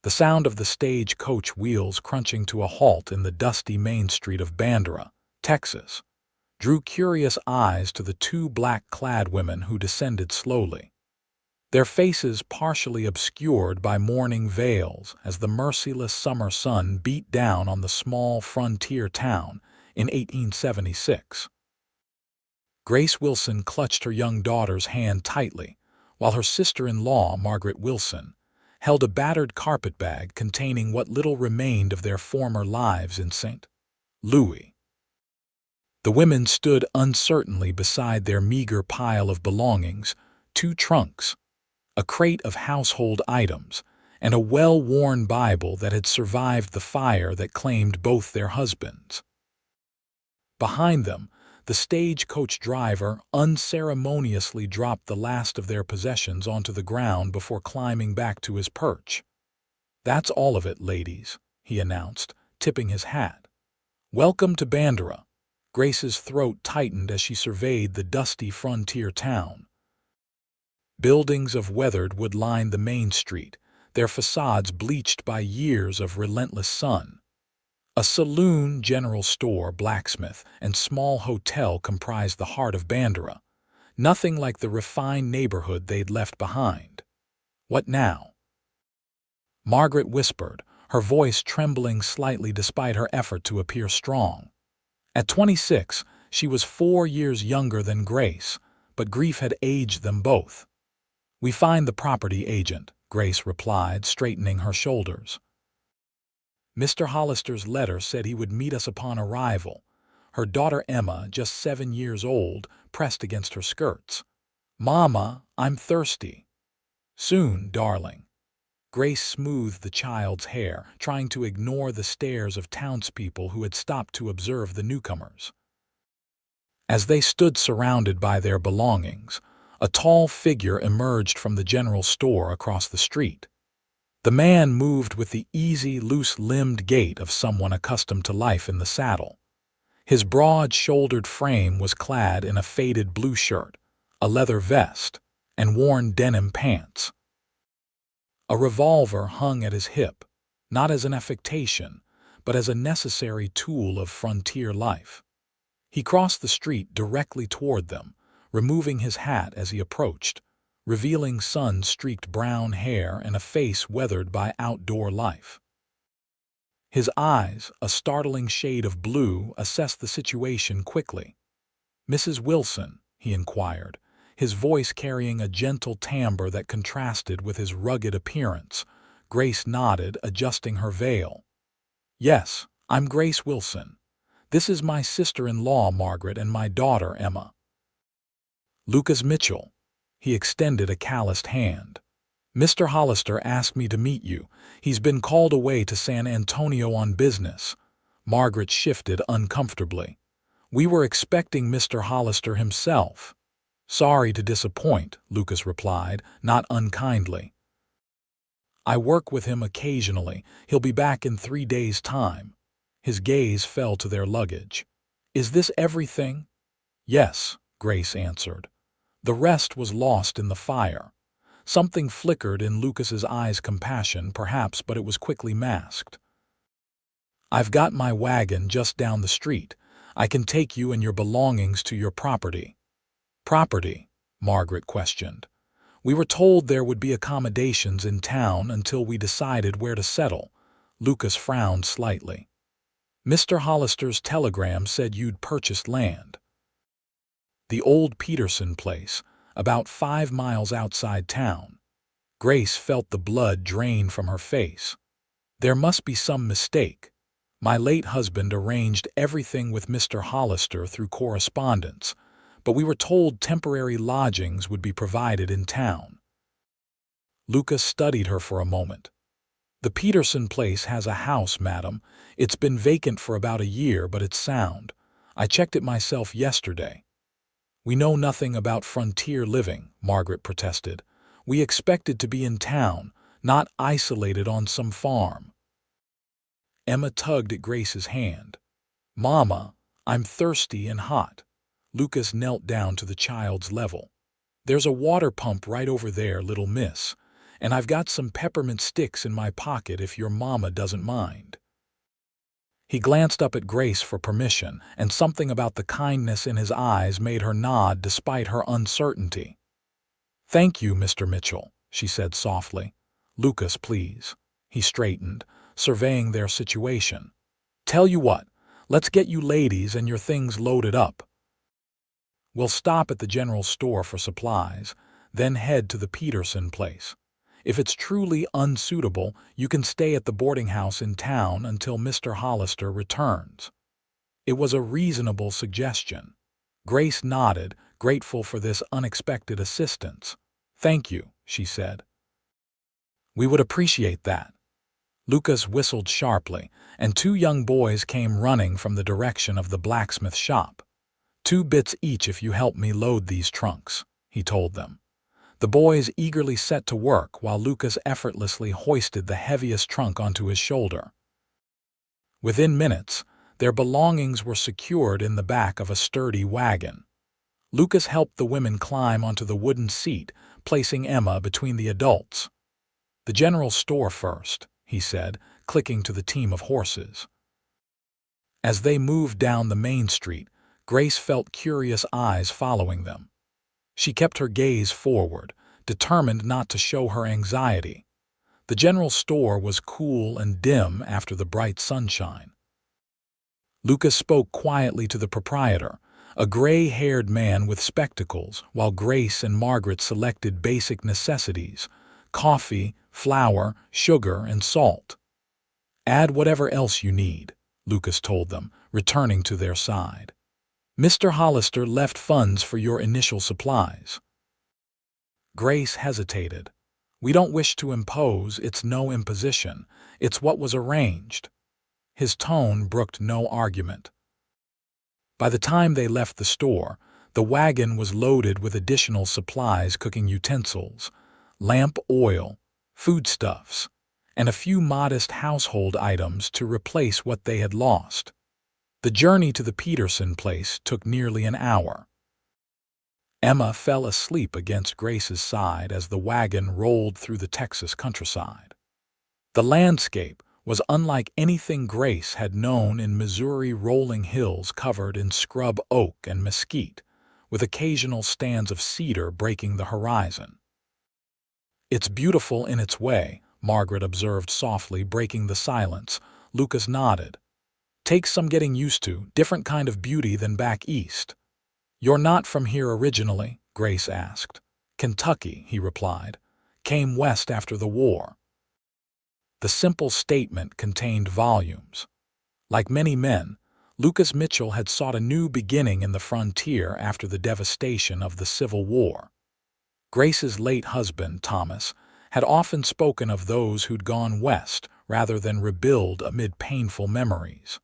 The sound of the stage coach wheels crunching to a halt in the dusty main street of Bandera, Texas, drew curious eyes to the two black-clad women who descended slowly, their faces partially obscured by mourning veils as the merciless summer sun beat down on the small frontier town in 1876. Grace Wilson clutched her young daughter's hand tightly, while her sister-in-law, Margaret Wilson, held a battered carpetbag containing what little remained of their former lives in St. Louis. The women stood uncertainly beside their meager pile of belongings, two trunks, a crate of household items, and a well-worn Bible that had survived the fire that claimed both their husbands. Behind them, the stagecoach driver unceremoniously dropped the last of their possessions onto the ground before climbing back to his perch. "That's all of it, ladies," he announced, tipping his hat. "Welcome to Bandera." Grace's throat tightened as she surveyed the dusty frontier town. Buildings of weathered wood lined the main street, their facades bleached by years of relentless sun. A saloon, general store, blacksmith, and small hotel comprised the heart of Bandera, nothing like the refined neighborhood they'd left behind. "What now?" Margaret whispered, her voice trembling slightly despite her effort to appear strong. At 26, she was 4 years younger than Grace, but grief had aged them both. "We find the property agent," Grace replied, straightening her shoulders. "Mr. Hollister's letter said he would meet us upon arrival." Her daughter Emma, just 7 years old, pressed against her skirts. "Mama, I'm thirsty." "Soon, darling." Grace smoothed the child's hair, trying to ignore the stares of townspeople who had stopped to observe the newcomers. As they stood surrounded by their belongings, a tall figure emerged from the general store across the street. The man moved with the easy, loose-limbed gait of someone accustomed to life in the saddle. His broad-shouldered frame was clad in a faded blue shirt, a leather vest, and worn denim pants. A revolver hung at his hip, not as an affectation, but as a necessary tool of frontier life. He crossed the street directly toward them, removing his hat as he approached, revealing sun-streaked brown hair and a face weathered by outdoor life. His eyes, a startling shade of blue, assessed the situation quickly. "Mrs. Wilson?" he inquired, his voice carrying a gentle timbre that contrasted with his rugged appearance. Grace nodded, adjusting her veil. "Yes, I'm Grace Wilson. This is my sister-in-law, Margaret, and my daughter, Emma." "Lucas Mitchell." He extended a calloused hand. "Mr. Hollister asked me to meet you. He's been called away to San Antonio on business." Margaret shifted uncomfortably. "We were expecting Mr. Hollister himself." "Sorry to disappoint," Lucas replied, not unkindly. "I work with him occasionally. He'll be back in 3 days' time." His gaze fell to their luggage. "Is this everything?" "Yes," Grace answered. The rest was lost in the fire. Something flickered in Lucas's eyes, compassion, perhaps, but it was quickly masked. "I've got my wagon just down the street. I can take you and your belongings to your property." "Property?" Margaret questioned. "We were told there would be accommodations in town until we decided where to settle." Lucas frowned slightly. "Mr. Hollister's telegram said you'd purchased land." "The old Peterson place, about 5 miles outside town." Grace felt the blood drain from her face. "There must be some mistake. My late husband arranged everything with Mr. Hollister through correspondence, but we were told temporary lodgings would be provided in town." Lucas studied her for a moment. "The Peterson place has a house, madam. It's been vacant for about a year, but it's sound. I checked it myself yesterday." "We know nothing about frontier living," Margaret protested. "We expected to be in town, not isolated on some farm." Emma tugged at Grace's hand. "Mama, I'm thirsty and hot." Lucas knelt down to the child's level. "There's a water pump right over there, little miss, and I've got some peppermint sticks in my pocket if your mama doesn't mind." He glanced up at Grace for permission, and something about the kindness in his eyes made her nod despite her uncertainty. "Thank you, Mr. Mitchell," she said softly. "Lucas, please." He straightened, surveying their situation. "Tell you what, let's get you ladies and your things loaded up. We'll stop at the general store for supplies, then head to the Peterson place. If it's truly unsuitable, you can stay at the boarding house in town until Mr. Hollister returns." It was a reasonable suggestion. Grace nodded, grateful for this unexpected assistance. "Thank you," she said. "We would appreciate that." Lucas whistled sharply, and two young boys came running from the direction of the blacksmith shop. "2 bits each if you help me load these trunks," he told them. The boys eagerly set to work while Lucas effortlessly hoisted the heaviest trunk onto his shoulder. Within minutes, their belongings were secured in the back of a sturdy wagon. Lucas helped the women climb onto the wooden seat, placing Emma between the adults. "The general store first," he said, clicking to the team of horses. As they moved down the main street, Grace felt curious eyes following them. She kept her gaze forward, determined not to show her anxiety. The general store was cool and dim after the bright sunshine. Lucas spoke quietly to the proprietor, a gray-haired man with spectacles, while Grace and Margaret selected basic necessities: coffee, flour, sugar, and salt. "Add whatever else you need," Lucas told them, returning to their side. "Mr. Hollister left funds for your initial supplies." Grace hesitated. "We don't wish to impose, it's no imposition, it's what was arranged." His tone brooked no argument. By the time they left the store, the wagon was loaded with additional supplies: cooking utensils, lamp oil, foodstuffs, and a few modest household items to replace what they had lost. The journey to the Peterson place took nearly an hour. Emma fell asleep against Grace's side as the wagon rolled through the Texas countryside. The landscape was unlike anything Grace had known in Missouri: rolling hills covered in scrub oak and mesquite, with occasional stands of cedar breaking the horizon. "It's beautiful in its way," Margaret observed softly, breaking the silence. Lucas nodded. "Takes some getting used to, different kind of beauty than back east." "You're not from here originally?" Grace asked. "Kentucky," he replied. "Came west after the war." The simple statement contained volumes. Like many men, Lucas Mitchell had sought a new beginning in the frontier after the devastation of the Civil War. Grace's late husband, Thomas, had often spoken of those who'd gone west rather than rebuild amid painful memories.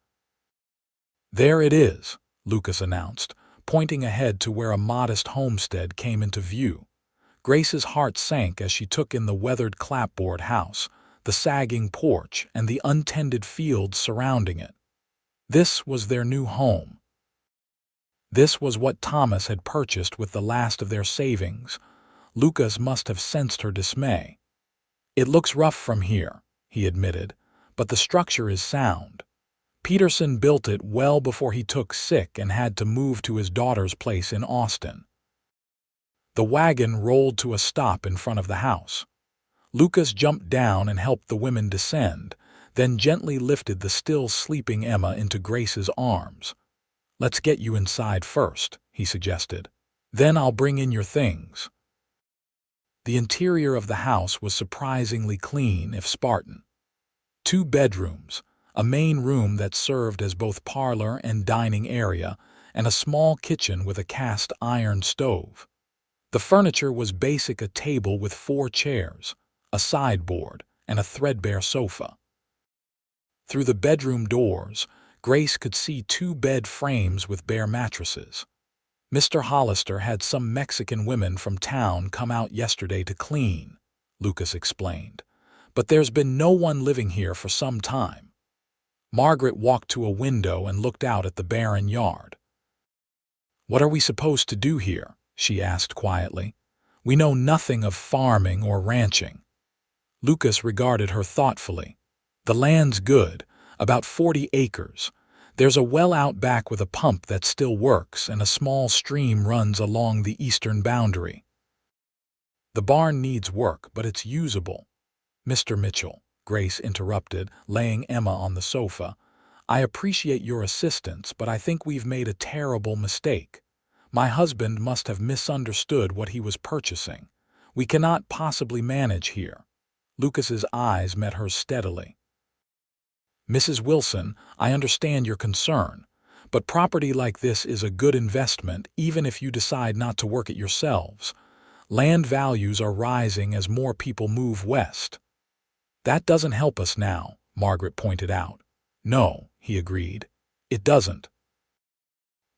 "There it is," Lucas announced, pointing ahead to where a modest homestead came into view. Grace's heart sank as she took in the weathered clapboard house, the sagging porch, and the untended fields surrounding it. This was their new home. This was what Thomas had purchased with the last of their savings. Lucas must have sensed her dismay. "It looks rough from here," he admitted, "but the structure is sound. Peterson built it well before he took sick and had to move to his daughter's place in Austin." The wagon rolled to a stop in front of the house. Lucas jumped down and helped the women descend, then gently lifted the still sleeping Emma into Grace's arms. "Let's get you inside first," he suggested. "Then I'll bring in your things." The interior of the house was surprisingly clean, if Spartan. 2 bedrooms, a main room that served as both parlor and dining area, and a small kitchen with a cast iron stove. The furniture was basic: a table with 4 chairs, a sideboard, and a threadbare sofa. Through the bedroom doors, Grace could see 2 bed frames with bare mattresses. "Mr. Hollister had some Mexican women from town come out yesterday to clean," Lucas explained, "but there's been no one living here for some time." Margaret walked to a window and looked out at the barren yard. "What are we supposed to do here?" she asked quietly. "We know nothing of farming or ranching." Lucas regarded her thoughtfully. The land's good, about 40 acres. There's a well out back with a pump that still works, and a small stream runs along the eastern boundary. The barn needs work, but it's usable. Mr. Mitchell, Grace interrupted, laying Emma on the sofa. I appreciate your assistance, but I think we've made a terrible mistake. My husband must have misunderstood what he was purchasing. We cannot possibly manage here. Lucas's eyes met hers steadily. Mrs. Wilson, I understand your concern, but property like this is a good investment even if you decide not to work it yourselves. Land values are rising as more people move west. That doesn't help us now, Margaret pointed out. No, he agreed. It doesn't.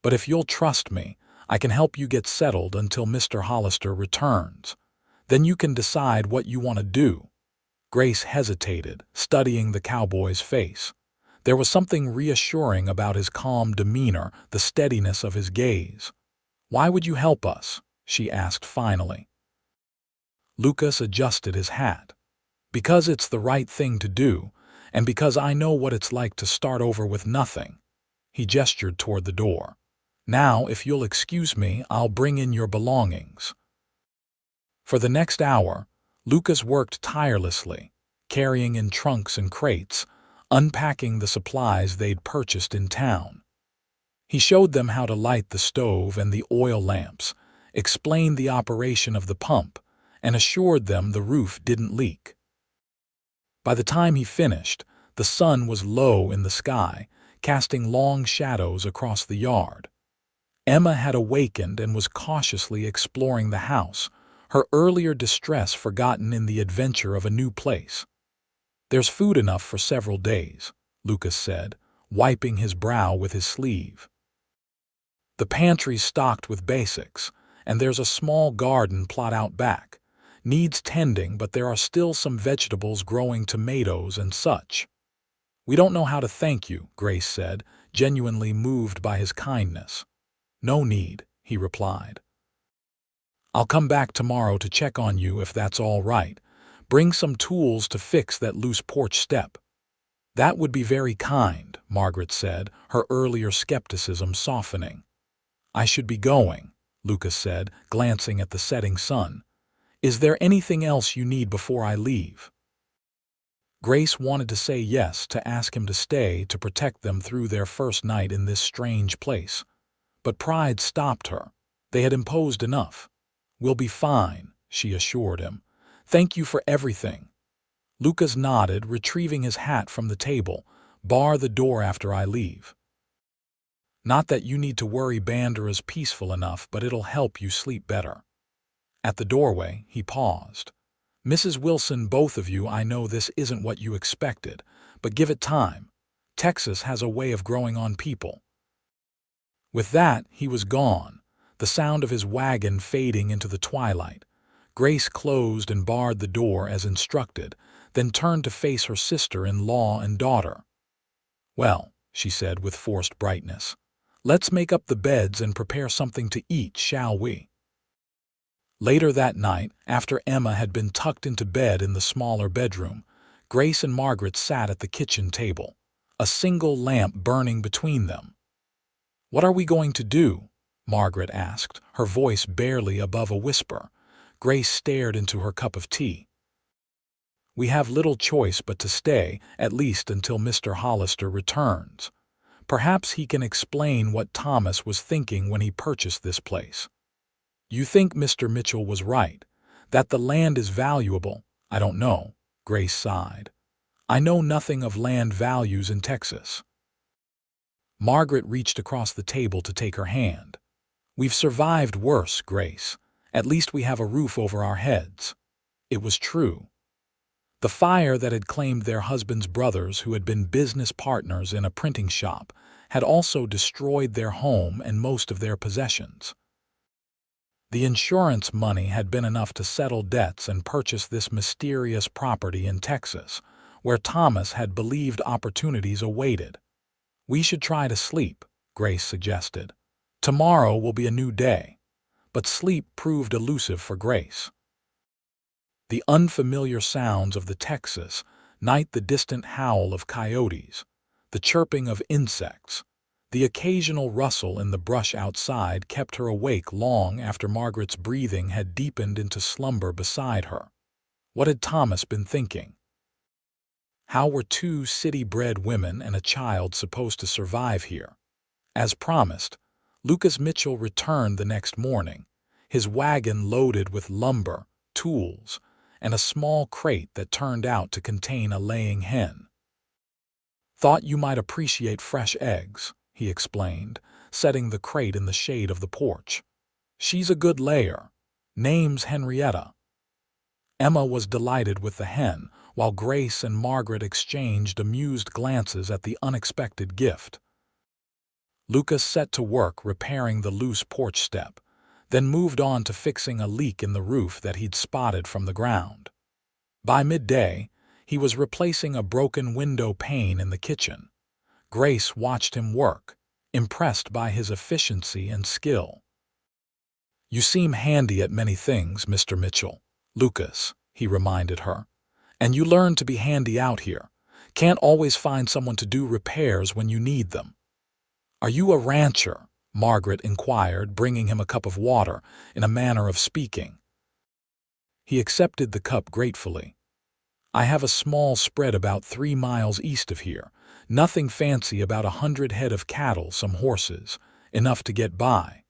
But if you'll trust me, I can help you get settled until Mr. Hollister returns. Then you can decide what you want to do. Grace hesitated, studying the cowboy's face. There was something reassuring about his calm demeanor, the steadiness of his gaze. Why would you help us? She asked finally. Lucas adjusted his hat. Because it's the right thing to do, and because I know what it's like to start over with nothing. He gestured toward the door. Now, if you'll excuse me, I'll bring in your belongings. For the next hour, Lucas worked tirelessly, carrying in trunks and crates, unpacking the supplies they'd purchased in town. He showed them how to light the stove and the oil lamps, explained the operation of the pump, and assured them the roof didn't leak. By the time he finished, the sun was low in the sky, casting long shadows across the yard. Emma had awakened and was cautiously exploring the house, her earlier distress forgotten in the adventure of a new place. There's food enough for several days, Lucas said, wiping his brow with his sleeve. The pantry's stocked with basics, and there's a small garden plot out back. Needs tending, but there are still some vegetables growing, tomatoes and such. We don't know how to thank you, Grace said, genuinely moved by his kindness. No need, he replied. I'll come back tomorrow to check on you if that's all right. Bring some tools to fix that loose porch step. That would be very kind, Margaret said, her earlier skepticism softening. I should be going, Lucas said, glancing at the setting sun. Is there anything else you need before I leave? Grace wanted to say yes, to ask him to stay to protect them through their first night in this strange place. But pride stopped her. They had imposed enough. We'll be fine, she assured him. Thank you for everything. Lucas nodded, retrieving his hat from the table. Bar the door after I leave. Not that you need to worry, Bandera's peaceful enough, but it'll help you sleep better. At the doorway, he paused. Mrs. Wilson, both of you, I know this isn't what you expected, but give it time. Texas has a way of growing on people. With that, he was gone, the sound of his wagon fading into the twilight. Grace closed and barred the door as instructed, then turned to face her sister-in-law and daughter. Well, she said with forced brightness, let's make up the beds and prepare something to eat, shall we? Later that night, after Emma had been tucked into bed in the smaller bedroom, Grace and Margaret sat at the kitchen table, a single lamp burning between them. What are we going to do? Margaret asked, her voice barely above a whisper. Grace stared into her cup of tea. We have little choice but to stay, at least until Mr. Hollister returns. Perhaps he can explain what Thomas was thinking when he purchased this place. You think Mr. Mitchell was right, that the land is valuable? I don't know, Grace sighed. I know nothing of land values in Texas. Margaret reached across the table to take her hand. We've survived worse, Grace. At least we have a roof over our heads. It was true. The fire that had claimed their husbands' brothers, who had been business partners in a printing shop, had also destroyed their home and most of their possessions. The insurance money had been enough to settle debts and purchase this mysterious property in Texas, where Thomas had believed opportunities awaited. We should try to sleep, Grace suggested. Tomorrow will be a new day. But sleep proved elusive for Grace. The unfamiliar sounds of the Texas night, the distant howl of coyotes, the chirping of insects, the occasional rustle in the brush outside kept her awake long after Margaret's breathing had deepened into slumber beside her. What had Thomas been thinking? How were two city-bred women and a child supposed to survive here? As promised, Lucas Mitchell returned the next morning, his wagon loaded with lumber, tools, and a small crate that turned out to contain a laying hen. "Thought you might appreciate fresh eggs," he explained, setting the crate in the shade of the porch. "She's a good layer. Name's Henrietta." Emma was delighted with the hen, while Grace and Margaret exchanged amused glances at the unexpected gift. Lucas set to work repairing the loose porch step, then moved on to fixing a leak in the roof that he'd spotted from the ground. By midday, he was replacing a broken window pane in the kitchen. Grace watched him work, impressed by his efficiency and skill. "You seem handy at many things, Mr. Mitchell, Lucas," he reminded her. "And you learn to be handy out here. Can't always find someone to do repairs when you need them." "Are you a rancher?" Margaret inquired, bringing him a cup of water, in a manner of speaking. He accepted the cup gratefully. "I have a small spread about 3 miles east of here. Nothing fancy, about 100 head of cattle, some horses, enough to get by."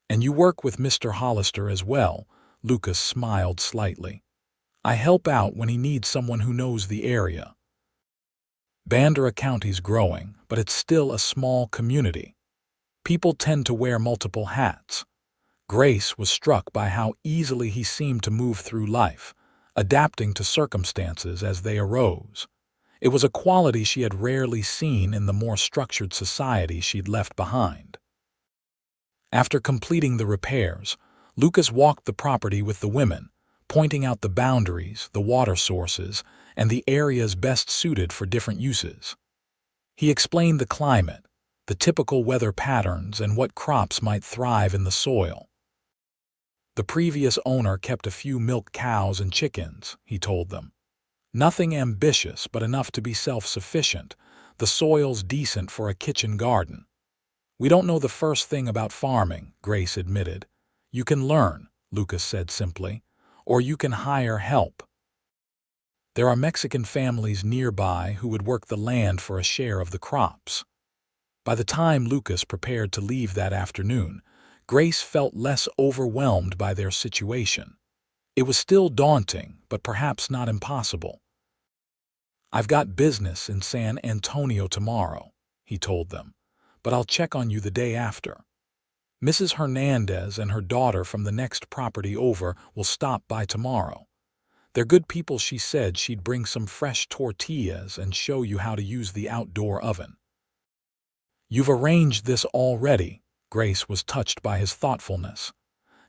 "And you work with Mr. Hollister as well?" Lucas smiled slightly. "I help out when he needs someone who knows the area." Bandera County's growing, but it's still a small community. People tend to wear multiple hats. Grace was struck by how easily he seemed to move through life, adapting to circumstances as they arose. It was a quality she had rarely seen in the more structured society she'd left behind. After completing the repairs, Lucas walked the property with the women, pointing out the boundaries, the water sources, and the areas best suited for different uses. He explained the climate, the typical weather patterns, and what crops might thrive in the soil. The previous owner kept a few milk cows and chickens, he told them. "Nothing ambitious, but enough to be self-sufficient. The soil's decent for a kitchen garden." "We don't know the first thing about farming," Grace admitted. "You can learn," Lucas said simply, "or you can hire help. There are Mexican families nearby who would work the land for a share of the crops." By the time Lucas prepared to leave that afternoon, Grace felt less overwhelmed by their situation. It was still daunting, but perhaps not impossible. "I've got business in San Antonio tomorrow," he told them, "but I'll check on you the day after. Mrs. Hernandez and her daughter from the next property over will stop by tomorrow. They're good people. She said she'd bring some fresh tortillas and show you how to use the outdoor oven." "You've arranged this already," Grace was touched by his thoughtfulness.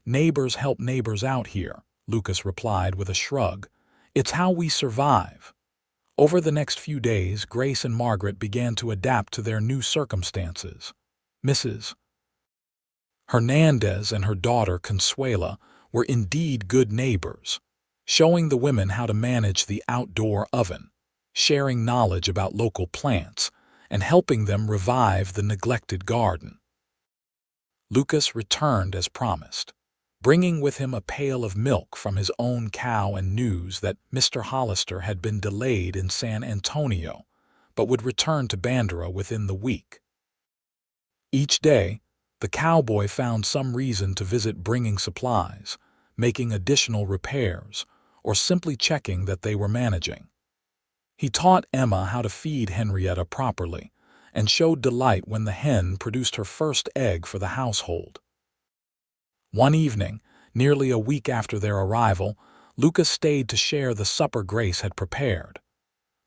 "Neighbors help neighbors out here," Lucas replied with a shrug. "It's how we survive." Over the next few days, Grace and Margaret began to adapt to their new circumstances. Mrs. Hernandez and her daughter Consuela were indeed good neighbors, showing the women how to manage the outdoor oven, sharing knowledge about local plants, and helping them revive the neglected garden. Lucas returned as promised, bringing with him a pail of milk from his own cow and news that Mr. Hollister had been delayed in San Antonio, but would return to Bandera within the week. Each day, the cowboy found some reason to visit, bringing supplies, making additional repairs, or simply checking that they were managing. He taught Emma how to feed Henrietta properly, and showed delight when the hen produced her first egg for the household. One evening, nearly a week after their arrival, Lucas stayed to share the supper Grace had prepared.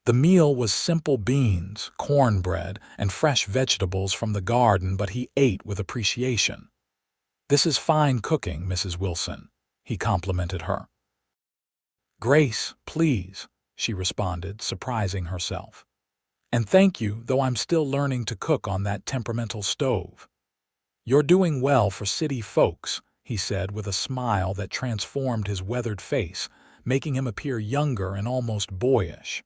The meal was simple: beans, cornbread, and fresh vegetables from the garden, but he ate with appreciation. "This is fine cooking, Mrs. Wilson," he complimented her. "Grace, please," she responded, surprising herself. "And thank you, though I'm still learning to cook on that temperamental stove." "You're doing well for city folks," he said with a smile that transformed his weathered face, making him appear younger and almost boyish.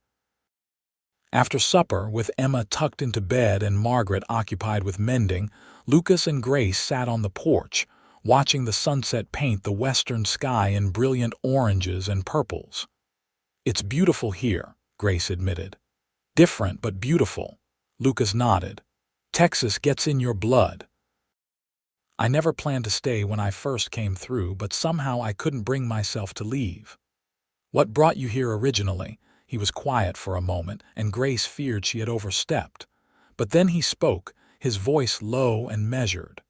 After supper, with Emma tucked into bed and Margaret occupied with mending, Lucas and Grace sat on the porch, watching the sunset paint the western sky in brilliant oranges and purples. "It's beautiful here," Grace admitted. "Different but beautiful," Lucas nodded. "Texas gets in your blood." "I never planned to stay when I first came through, but somehow I couldn't bring myself to leave." "What brought you here originally?" He was quiet for a moment, and Grace feared she had overstepped. But then he spoke, his voice low and measured.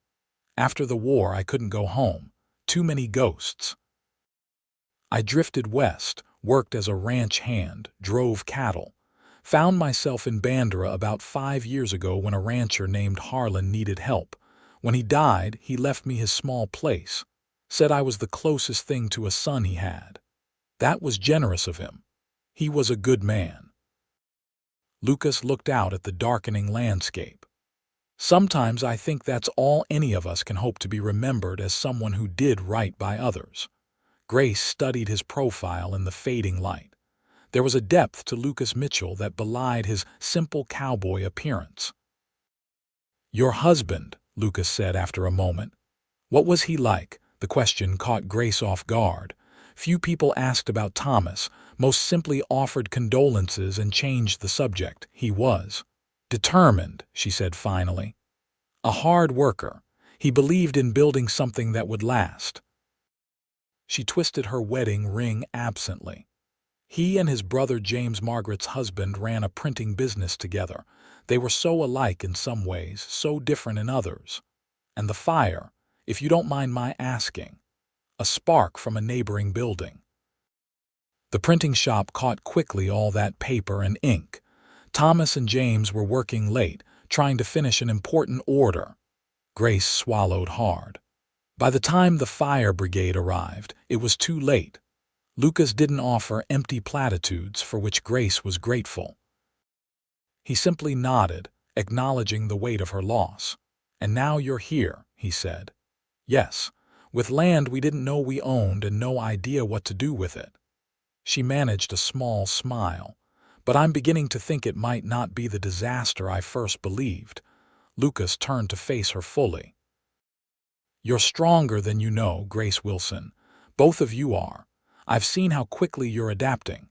"After the war, I couldn't go home. Too many ghosts. I drifted west, worked as a ranch hand, drove cattle. Found myself in Bandera about 5 years ago when a rancher named Harlan needed help. When he died, he left me his small place. Said I was the closest thing to a son he had. That was generous of him. He was a good man." Lucas looked out at the darkening landscape. "Sometimes I think that's all any of us can hope to be remembered, as someone who did right by others." Grace studied his profile in the fading light. There was a depth to Lucas Mitchell that belied his simple cowboy appearance. "Your husband," Lucas said after a moment. "What was he like?" The question caught Grace off guard. Few people asked about Thomas, most simply offered condolences and changed the subject. "He was determined," she said finally. "A hard worker. He believed in building something that would last." She twisted her wedding ring absently. He and his brother James, Margaret's husband, ran a printing business together. They were so alike in some ways, so different in others. And the fire, if you don't mind my asking, a spark from a neighboring building. The printing shop caught quickly all that paper and ink. Thomas and James were working late, trying to finish an important order. Grace swallowed hard. By the time the fire brigade arrived, it was too late. Lucas didn't offer empty platitudes for which Grace was grateful. He simply nodded, acknowledging the weight of her loss. "And now you're here," he said. "Yes, with land we didn't know we owned and no idea what to do with it." She managed a small smile. "But I'm beginning to think it might not be the disaster I first believed." Lucas turned to face her fully. "You're stronger than you know, Grace Wilson. Both of you are. I've seen how quickly you're adapting."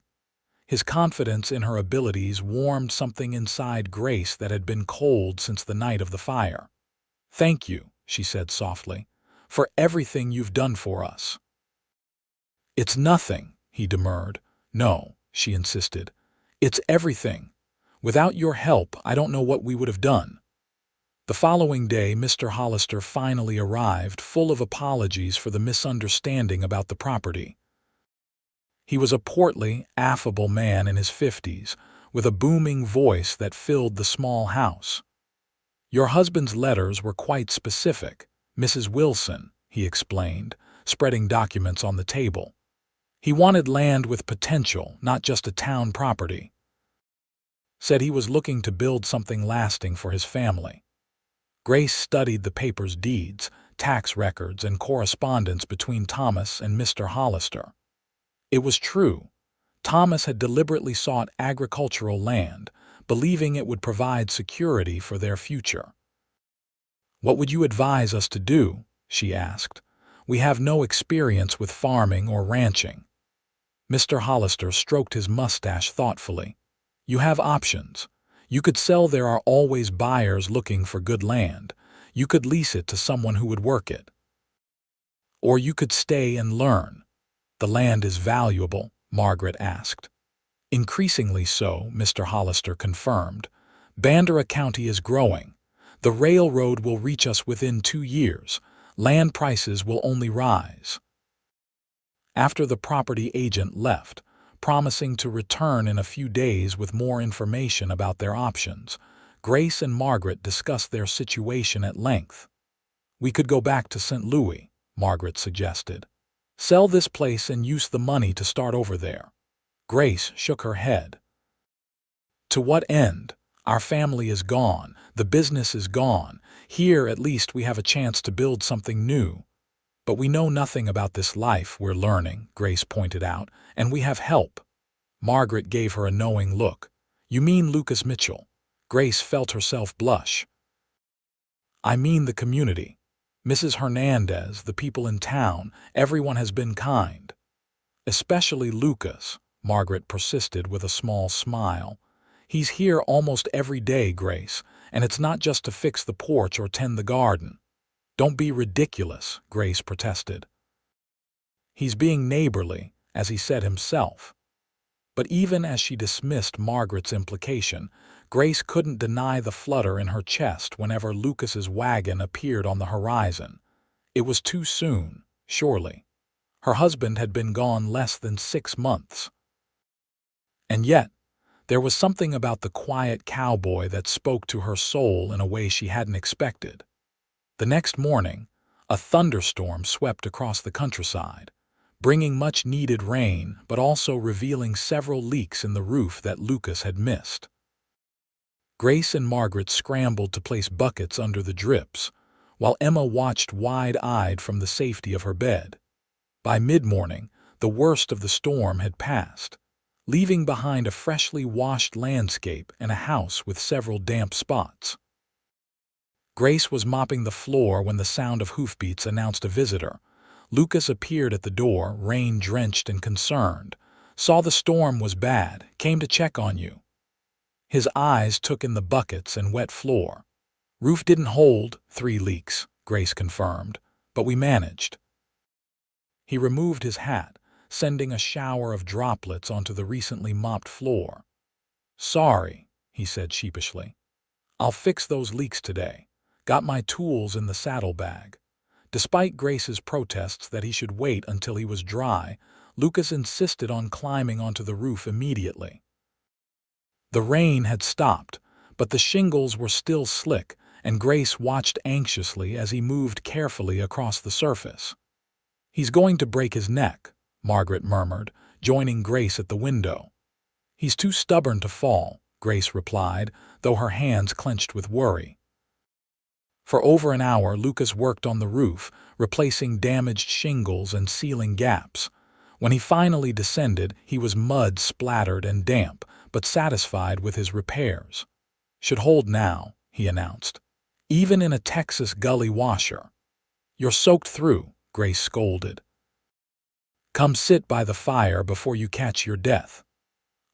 His confidence in her abilities warmed something inside Grace that had been cold since the night of the fire. "Thank you," she said softly, "for everything you've done for us." "It's nothing," he demurred. "No," she insisted. "It's everything. Without your help, I don't know what we would have done." The following day, Mr. Hollister finally arrived, full of apologies for the misunderstanding about the property. He was a portly, affable man in his 50s, with a booming voice that filled the small house. "Your husband's letters were quite specific, Mrs. Wilson," he explained, spreading documents on the table. "He wanted land with potential, not just a town property. Said he was looking to build something lasting for his family." Grace studied the paper's deeds, tax records, and correspondence between Thomas and Mr. Hollister. It was true. Thomas had deliberately sought agricultural land, believing it would provide security for their future. "What would you advise us to do?" she asked. "We have no experience with farming or ranching." Mr. Hollister stroked his mustache thoughtfully. "You have options. You could sell. There are always buyers looking for good land. You could lease it to someone who would work it. Or you could stay and learn." "The land is valuable?" Margaret asked. "Increasingly so," Mr. Hollister confirmed. "Bandera County is growing. The railroad will reach us within 2 years. Land prices will only rise." After the property agent left, promising to return in a few days with more information about their options, Grace and Margaret discussed their situation at length. "We could go back to St. Louis," Margaret suggested. "Sell this place and use the money to start over there." Grace shook her head. "To what end? Our family is gone. The business is gone. Here, at least, we have a chance to build something new." But we know nothing about this life we're learning, Grace pointed out, and we have help. Margaret gave her a knowing look. You mean Lucas Mitchell? Grace felt herself blush. I mean the community. Mrs. Hernandez, the people in town, everyone has been kind. Especially Lucas, Margaret persisted with a small smile. He's here almost every day, Grace, and it's not just to fix the porch or tend the garden. Don't be ridiculous, Grace protested. He's being neighborly, as he said himself. But even as she dismissed Margaret's implication, Grace couldn't deny the flutter in her chest whenever Lucas's wagon appeared on the horizon. It was too soon, surely. Her husband had been gone less than 6 months. And yet, there was something about the quiet cowboy that spoke to her soul in a way she hadn't expected. The next morning, a thunderstorm swept across the countryside, bringing much-needed rain but also revealing several leaks in the roof that Lucas had missed. Grace and Margaret scrambled to place buckets under the drips, while Emma watched wide-eyed from the safety of her bed. By mid-morning, the worst of the storm had passed, leaving behind a freshly washed landscape and a house with several damp spots. Grace was mopping the floor when the sound of hoofbeats announced a visitor. Lucas appeared at the door, rain-drenched and concerned. Saw the storm was bad, came to check on you. His eyes took in the buckets and wet floor. Roof didn't hold 3 leaks, Grace confirmed, but we managed. He removed his hat, sending a shower of droplets onto the recently mopped floor. Sorry, he said sheepishly. I'll fix those leaks today. Got my tools in the saddlebag. Despite Grace's protests that he should wait until he was dry, Lucas insisted on climbing onto the roof immediately. The rain had stopped, but the shingles were still slick, and Grace watched anxiously as he moved carefully across the surface. He's going to break his neck, Margaret murmured, joining Grace at the window. He's too stubborn to fall, Grace replied, though her hands clenched with worry. For over an hour, Lucas worked on the roof, replacing damaged shingles and sealing gaps. When he finally descended, he was mud-splattered and damp, but satisfied with his repairs. Should hold now, he announced. Even in a Texas gully washer. You're soaked through, Grace scolded. Come sit by the fire before you catch your death.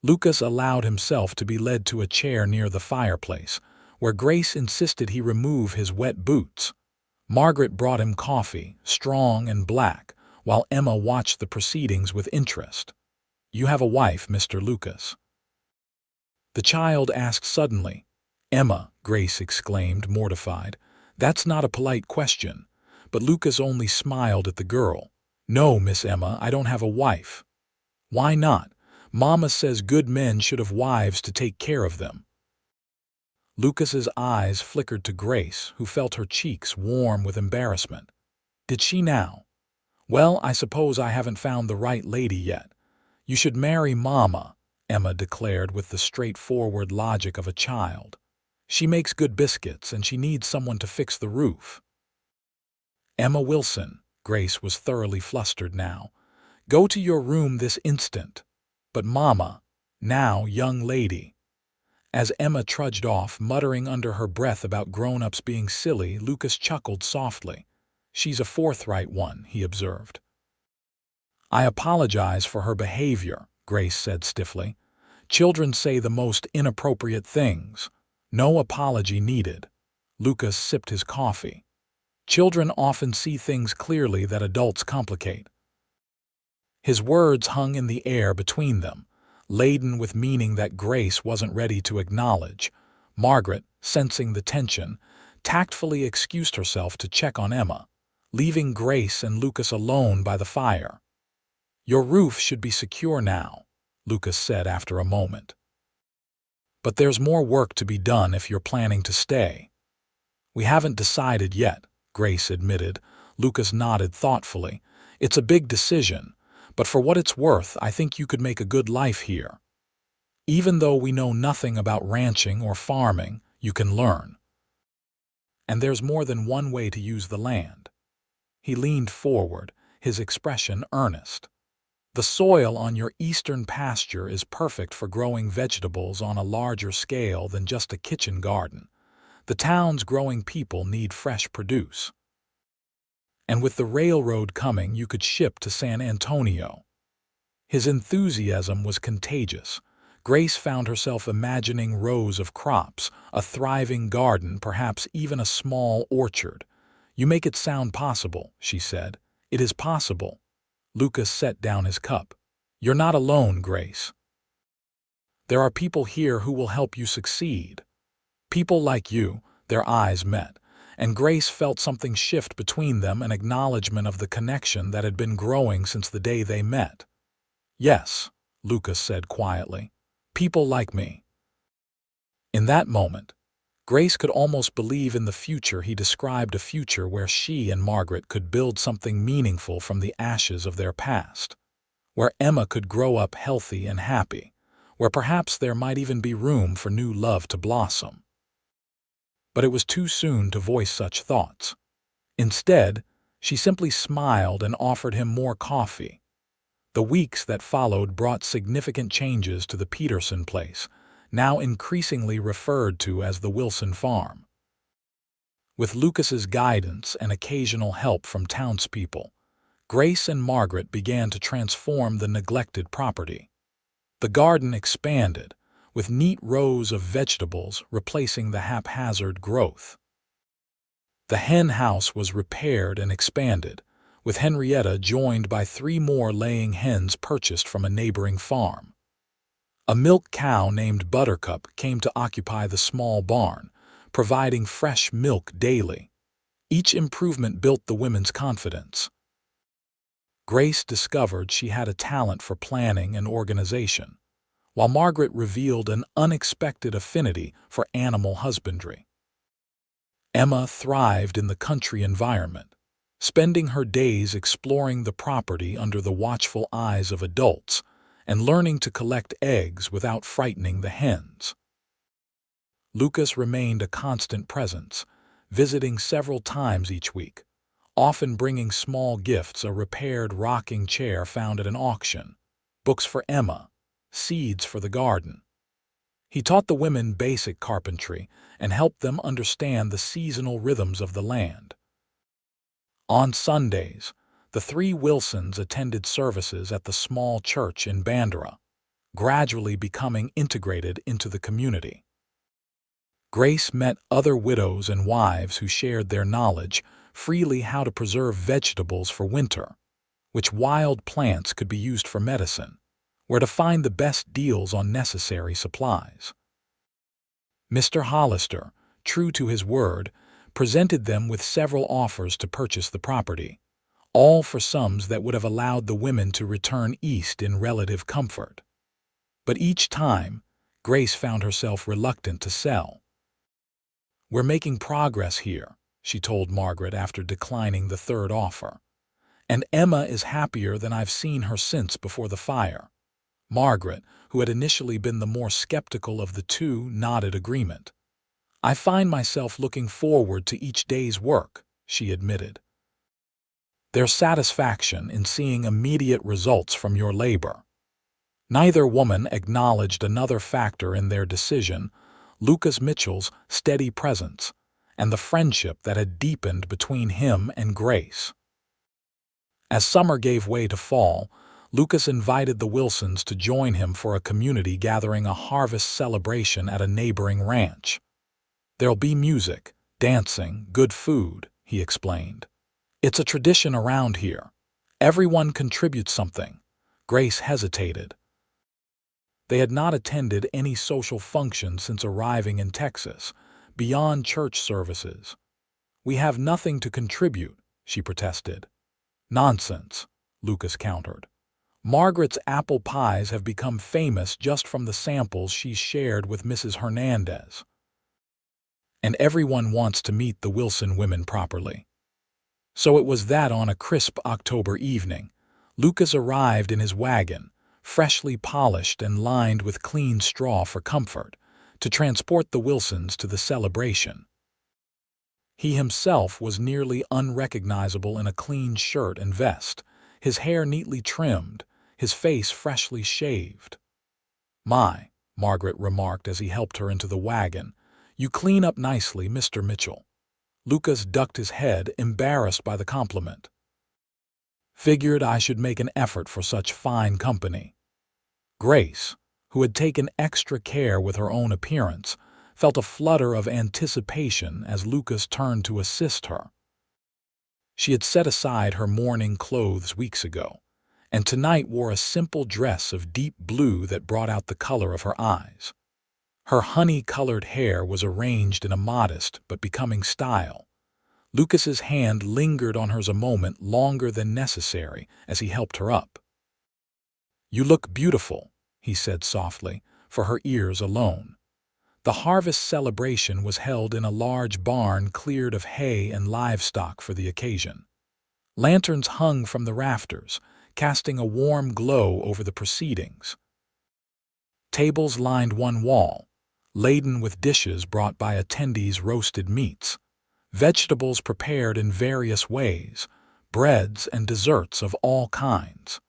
Lucas allowed himself to be led to a chair near the fireplace, where Grace insisted he remove his wet boots. Margaret brought him coffee, strong and black, while Emma watched the proceedings with interest. You have a wife, Mr. Lucas? The child asked suddenly. Emma, Grace exclaimed, mortified. That's not a polite question. But Lucas only smiled at the girl. No, Miss Emma, I don't have a wife. Why not? Mama says good men should have wives to take care of them. Lucas's eyes flickered to Grace, who felt her cheeks warm with embarrassment. Did she now? Well, I suppose I haven't found the right lady yet. You should marry Mama, Emma declared with the straightforward logic of a child. She makes good biscuits and she needs someone to fix the roof. Emma Wilson, Grace was thoroughly flustered now. Go to your room this instant. But Mama, now, young lady. As Emma trudged off, muttering under her breath about grown-ups being silly, Lucas chuckled softly. She's a forthright one, he observed. I apologize for her behavior, Grace said stiffly. Children say the most inappropriate things. No apology needed. Lucas sipped his coffee. Children often see things clearly that adults complicate. His words hung in the air between them, laden with meaning that Grace wasn't ready to acknowledge. Margaret, sensing the tension, tactfully excused herself to check on Emma, leaving Grace and Lucas alone by the fire. Your roof should be secure now, Lucas said after a moment. But there's more work to be done if you're planning to stay. We haven't decided yet, Grace admitted. Lucas nodded thoughtfully. It's a big decision, but for what it's worth, I think you could make a good life here. Even though we know nothing about ranching or farming, you can learn. And there's more than one way to use the land. He leaned forward, his expression earnest. "The soil on your eastern pasture is perfect for growing vegetables on a larger scale than just a kitchen garden. The town's growing people need fresh produce. And with the railroad coming, you could ship to San Antonio." His enthusiasm was contagious. Grace found herself imagining rows of crops, a thriving garden, perhaps even a small orchard. "You make it sound possible," she said. "It is possible." Lucas set down his cup. "You're not alone, Grace. There are people here who will help you succeed. People like you." Their eyes met, and Grace felt something shift between them, an acknowledgement of the connection that had been growing since the day they met. "Yes," Lucas said quietly. "People like me." In that moment, Grace could almost believe in the future he described, a future where she and Margaret could build something meaningful from the ashes of their past, where Emma could grow up healthy and happy, where perhaps there might even be room for new love to blossom. But it was too soon to voice such thoughts. Instead, she simply smiled and offered him more coffee. The weeks that followed brought significant changes to the Peterson place, now increasingly referred to as the Wilson farm. With Lucas's guidance and occasional help from townspeople, Grace and Margaret began to transform the neglected property. The garden expanded, with neat rows of vegetables replacing the haphazard growth. The hen house was repaired and expanded, with Henrietta joined by 3 more laying hens purchased from a neighboring farm. A milk cow named Buttercup came to occupy the small barn, providing fresh milk daily. Each improvement built the women's confidence. Grace discovered she had a talent for planning and organization, while Margaret revealed an unexpected affinity for animal husbandry. Emma thrived in the country environment, spending her days exploring the property under the watchful eyes of adults and learning to collect eggs without frightening the hens. Lucas remained a constant presence, visiting several times each week, often bringing small gifts: a repaired rocking chair found at an auction, books for Emma, seeds for the garden. He taught the women basic carpentry and helped them understand the seasonal rhythms of the land. On Sundays, the 3 Wilsons attended services at the small church in Bandera, gradually becoming integrated into the community. Grace met other widows and wives who shared their knowledge freely: how to preserve vegetables for winter, which wild plants could be used for medicine, where to find the best deals on necessary supplies. Mr. Hollister, true to his word, presented them with several offers to purchase the property, all for sums that would have allowed the women to return east in relative comfort. But each time, Grace found herself reluctant to sell. "We're making progress here," she told Margaret after declining the 3rd offer. "And Emma is happier than I've seen her since before the fire." Margaret, who had initially been the more skeptical of the two, nodded agreement. "I find myself looking forward to each day's work," she admitted. "There's satisfaction in seeing immediate results from your labor." Neither woman acknowledged another factor in their decision: Lucas Mitchell's steady presence and the friendship that had deepened between him and Grace. As summer gave way to fall, Lucas invited the Wilsons to join him for a community gathering, a harvest celebration at a neighboring ranch. "There'll be music, dancing, good food," he explained. "It's a tradition around here. Everyone contributes something." Grace hesitated. They had not attended any social function since arriving in Texas, beyond church services. "We have nothing to contribute," she protested. "Nonsense," Lucas countered. "Margaret's apple pies have become famous just from the samples she's shared with Mrs. Hernandez. And everyone wants to meet the Wilson women properly." So it was that on a crisp October evening, Lucas arrived in his wagon, freshly polished and lined with clean straw for comfort, to transport the Wilsons to the celebration. He himself was nearly unrecognizable in a clean shirt and vest, his hair neatly trimmed, his face freshly shaved. "My," Margaret remarked as he helped her into the wagon, "you clean up nicely, Mr. Mitchell." Lucas ducked his head, embarrassed by the compliment. "Figured I should make an effort for such fine company." Grace, who had taken extra care with her own appearance, felt a flutter of anticipation as Lucas turned to assist her. She had set aside her mourning clothes weeks ago, and tonight wore a simple dress of deep blue that brought out the color of her eyes. Her honey-colored hair was arranged in a modest but becoming style. Lucas's hand lingered on hers a moment longer than necessary as he helped her up. "You look beautiful," he said softly, for her ears alone. The harvest celebration was held in a large barn cleared of hay and livestock for the occasion. Lanterns hung from the rafters, casting a warm glow over the proceedings. Tables lined one wall, laden with dishes brought by attendees' roasted meats, vegetables prepared in various ways, breads and desserts of all kinds.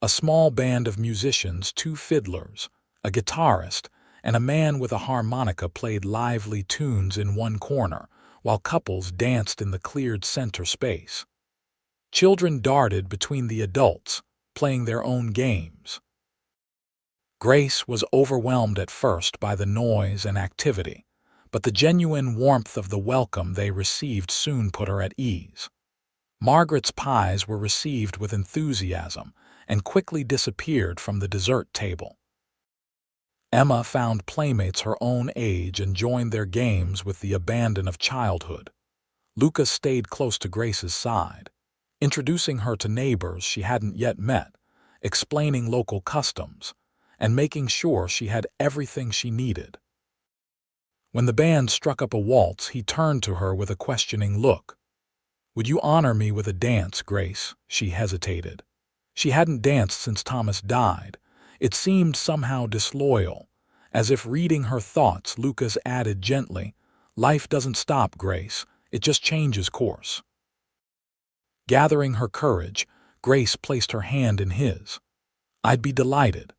A small band of musicians, 2 fiddlers, a guitarist, and a man with a harmonica played lively tunes in one corner, while couples danced in the cleared center space. Children darted between the adults, playing their own games. Grace was overwhelmed at first by the noise and activity, but the genuine warmth of the welcome they received soon put her at ease. Margaret's pies were received with enthusiasm and quickly disappeared from the dessert table. Emma found playmates her own age and joined their games with the abandon of childhood. Lucas stayed close to Grace's side, introducing her to neighbors she hadn't yet met, explaining local customs, and making sure she had everything she needed. When the band struck up a waltz, he turned to her with a questioning look. "Would you honor me with a dance, Grace?" She hesitated. She hadn't danced since Thomas died. It seemed somehow disloyal. As if reading her thoughts, Lucas added gently, "Life doesn't stop, Grace. It just changes course." Gathering her courage, Grace placed her hand in his. "I'd be delighted."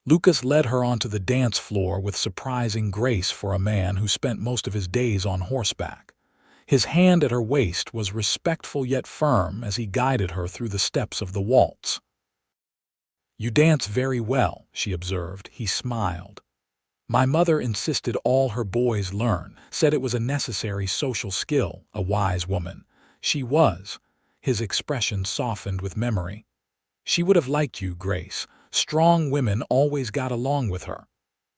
Lucas led her onto the dance floor with surprising grace for a man who spent most of his days on horseback. His hand at her waist was respectful yet firm as he guided her through the steps of the waltz. "You dance very well," she observed. He smiled. "My mother insisted all her boys learn, said it was a necessary social skill, a wise woman. She was." His expression softened with memory. "She would have liked you, Grace. Strong women always got along with her."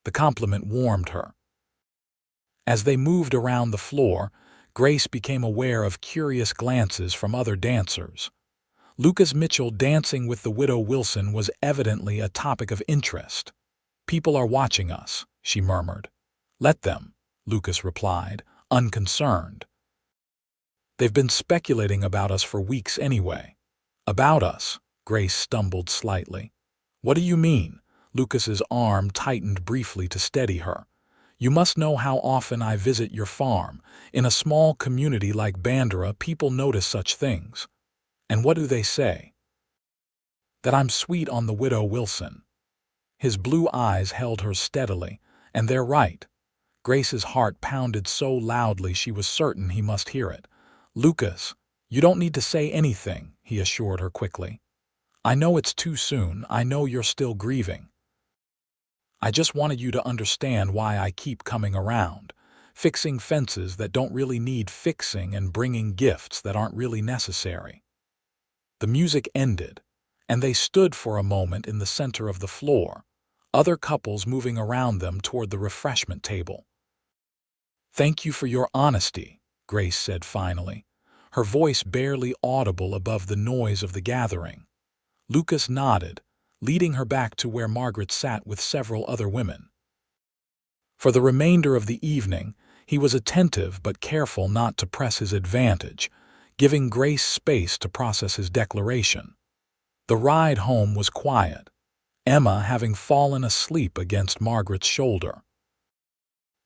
The compliment warmed her. As they moved around the floor, Grace became aware of curious glances from other dancers. Lucas Mitchell dancing with the widow Wilson was evidently a topic of interest. "People are watching us," she murmured. "Let them," Lucas replied, unconcerned. "They've been speculating about us for weeks anyway." "About us?" Grace stumbled slightly. "What do you mean?" Lucas's arm tightened briefly to steady her. "You must know how often I visit your farm. In a small community like Bandera, people notice such things." "And what do they say?" "That I'm sweet on the widow Wilson." His blue eyes held hers steadily, and they're right. Grace's heart pounded so loudly she was certain he must hear it. "Lucas, you don't need to say anything," he assured her quickly. "I know it's too soon. I know you're still grieving. I just wanted you to understand why I keep coming around, fixing fences that don't really need fixing and bringing gifts that aren't really necessary." The music ended, and they stood for a moment in the center of the floor, other couples moving around them toward the refreshment table. "Thank you for your honesty," Grace said finally, her voice barely audible above the noise of the gathering. Lucas nodded, leading her back to where Margaret sat with several other women. For the remainder of the evening, he was attentive but careful not to press his advantage, giving Grace space to process his declaration. The ride home was quiet, Emma having fallen asleep against Margaret's shoulder.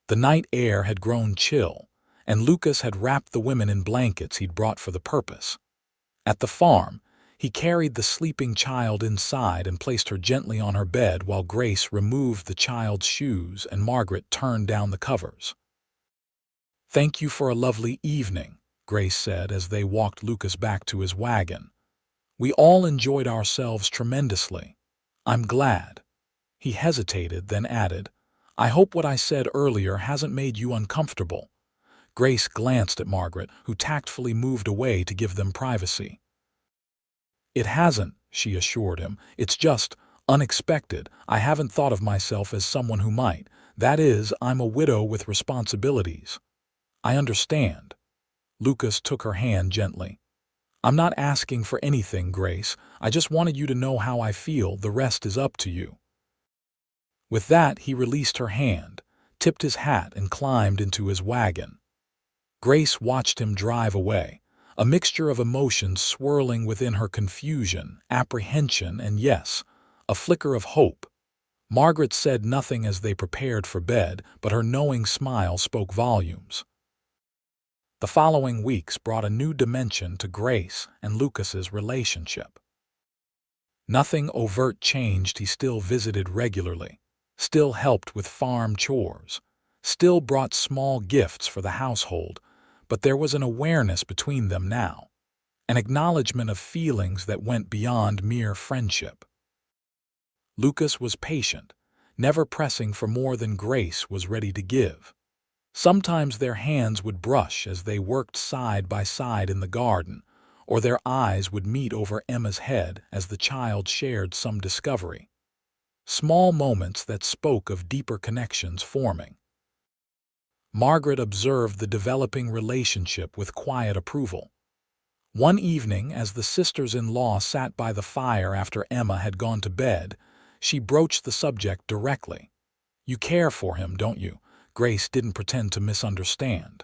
The night air had grown chill, and Lucas had wrapped the women in blankets he'd brought for the purpose. At the farm, he carried the sleeping child inside and placed her gently on her bed while Grace removed the child's shoes and Margaret turned down the covers. "Thank you for a lovely evening," Grace said as they walked Lucas back to his wagon. "We all enjoyed ourselves tremendously. I'm glad." He hesitated, then added, "I hope what I said earlier hasn't made you uncomfortable." Grace glanced at Margaret, who tactfully moved away to give them privacy. "It hasn't," she assured him. "It's just unexpected. I haven't thought of myself as someone who might. That is, I'm a widow with responsibilities." "I understand." Lucas took her hand gently. "I'm not asking for anything, Grace. I just wanted you to know how I feel. The rest is up to you." With that, he released her hand, tipped his hat, and climbed into his wagon. Grace watched him drive away, a mixture of emotions swirling within her: confusion, apprehension, and yes, a flicker of hope. Margaret said nothing as they prepared for bed, but her knowing smile spoke volumes. The following weeks brought a new dimension to Grace and Lucas's relationship. Nothing overt changed. He still visited regularly, still helped with farm chores, still brought small gifts for the household, but there was an awareness between them now, an acknowledgement of feelings that went beyond mere friendship. Lucas was patient, never pressing for more than Grace was ready to give. Sometimes their hands would brush as they worked side by side in the garden, or their eyes would meet over Emma's head as the child shared some discovery. Small moments that spoke of deeper connections forming. Margaret observed the developing relationship with quiet approval. One evening, as the sisters-in-law sat by the fire after Emma had gone to bed, she broached the subject directly. "You care for him, don't you?" Grace didn't pretend to misunderstand.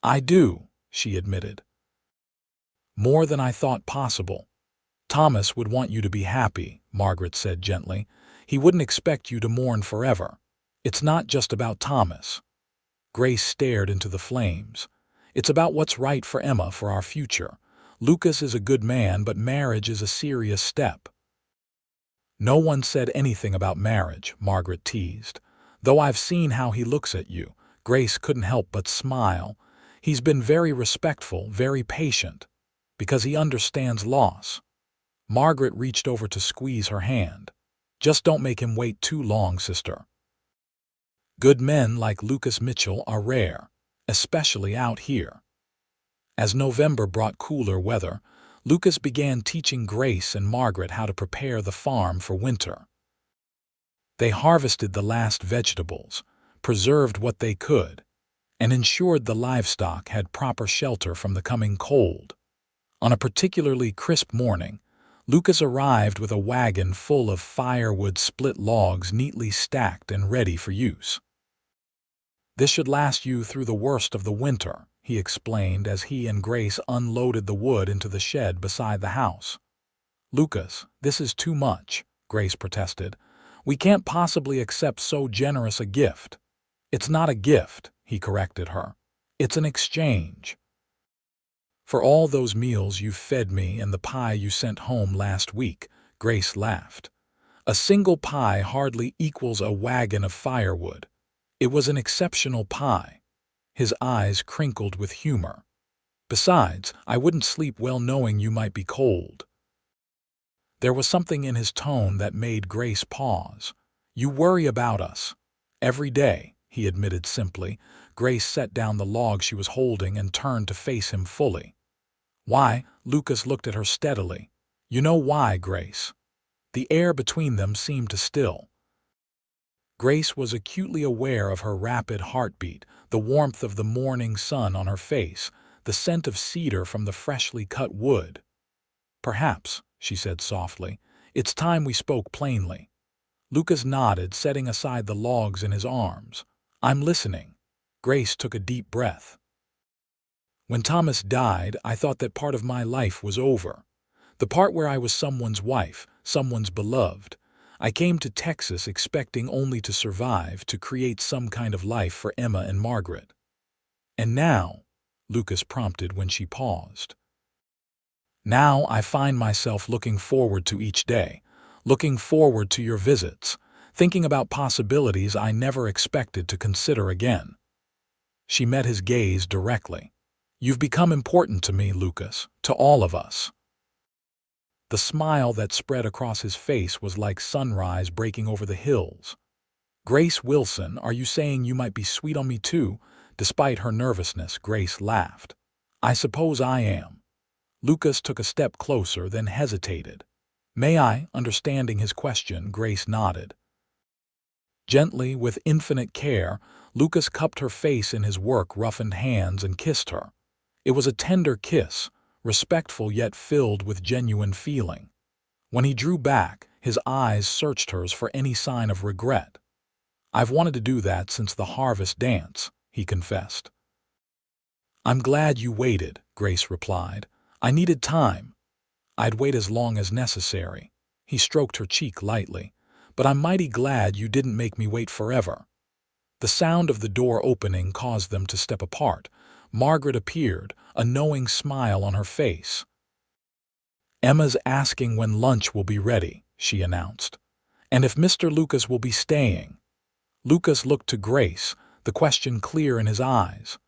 "I do," she admitted. "More than I thought possible." "Thomas would want you to be happy," Margaret said gently. "He wouldn't expect you to mourn forever. It's not just about Thomas." Grace stared into the flames. "It's about what's right for Emma, for our future. Lucas is a good man, but marriage is a serious step." "No one said anything about marriage," Margaret teased. "Though I've seen how he looks at you." Grace couldn't help but smile. "He's been very respectful, very patient, because he understands loss." Margaret reached over to squeeze her hand. "Just don't make him wait too long, sister." Good men like Lucas Mitchell are rare, especially out here. As November brought cooler weather, Lucas began teaching Grace and Margaret how to prepare the farm for winter. They harvested the last vegetables, preserved what they could, and ensured the livestock had proper shelter from the coming cold. On a particularly crisp morning, Lucas arrived with a wagon full of firewood split logs neatly stacked and ready for use. "This should last you through the worst of the winter," he explained as he and Grace unloaded the wood into the shed beside the house. "Lucas, this is too much," Grace protested. "We can't possibly accept so generous a gift." "It's not a gift," he corrected her. "It's an exchange. For all those meals you fed me and the pie you sent home last week," Grace laughed. "A single pie hardly equals a wagon of firewood. It was an exceptional pie." His eyes crinkled with humor. "Besides, I wouldn't sleep well knowing you might be cold." There was something in his tone that made Grace pause. "You worry about us." "Every day," he admitted simply. Grace set down the log she was holding and turned to face him fully. "Why?" Lucas looked at her steadily. "You know why, Grace." The air between them seemed to still. Grace was acutely aware of her rapid heartbeat, the warmth of the morning sun on her face, the scent of cedar from the freshly cut wood. "Perhaps," she said softly, "it's time we spoke plainly." Lucas nodded, setting aside the logs in his arms. "I'm listening." Grace took a deep breath. "When Thomas died, I thought that part of my life was over. The part where I was someone's wife, someone's beloved. I came to Texas expecting only to survive, to create some kind of life for Emma and Margaret." "And now," Lucas prompted when she paused. "Now I find myself looking forward to each day, looking forward to your visits, thinking about possibilities I never expected to consider again." She met his gaze directly. "You've become important to me, Lucas, to all of us." The smile that spread across his face was like sunrise breaking over the hills. "Grace Wilson, are you saying you might be sweet on me too?" Despite her nervousness, Grace laughed. "I suppose I am." Lucas took a step closer, then hesitated. "May I?" Understanding his question, Grace nodded. Gently, with infinite care, Lucas cupped her face in his work-roughened hands and kissed her. It was a tender kiss, respectful yet filled with genuine feeling. When he drew back, his eyes searched hers for any sign of regret. "I've wanted to do that since the harvest dance," he confessed. "I'm glad you waited," Grace replied. "I needed time. I'd wait as long as necessary." He stroked her cheek lightly. "But I'm mighty glad you didn't make me wait forever." The sound of the door opening caused them to step apart. Margaret appeared, a knowing smile on her face. "Emma's asking when lunch will be ready," she announced. "And if Mr. Lucas will be staying." Lucas looked to Grace, the question clear in his eyes.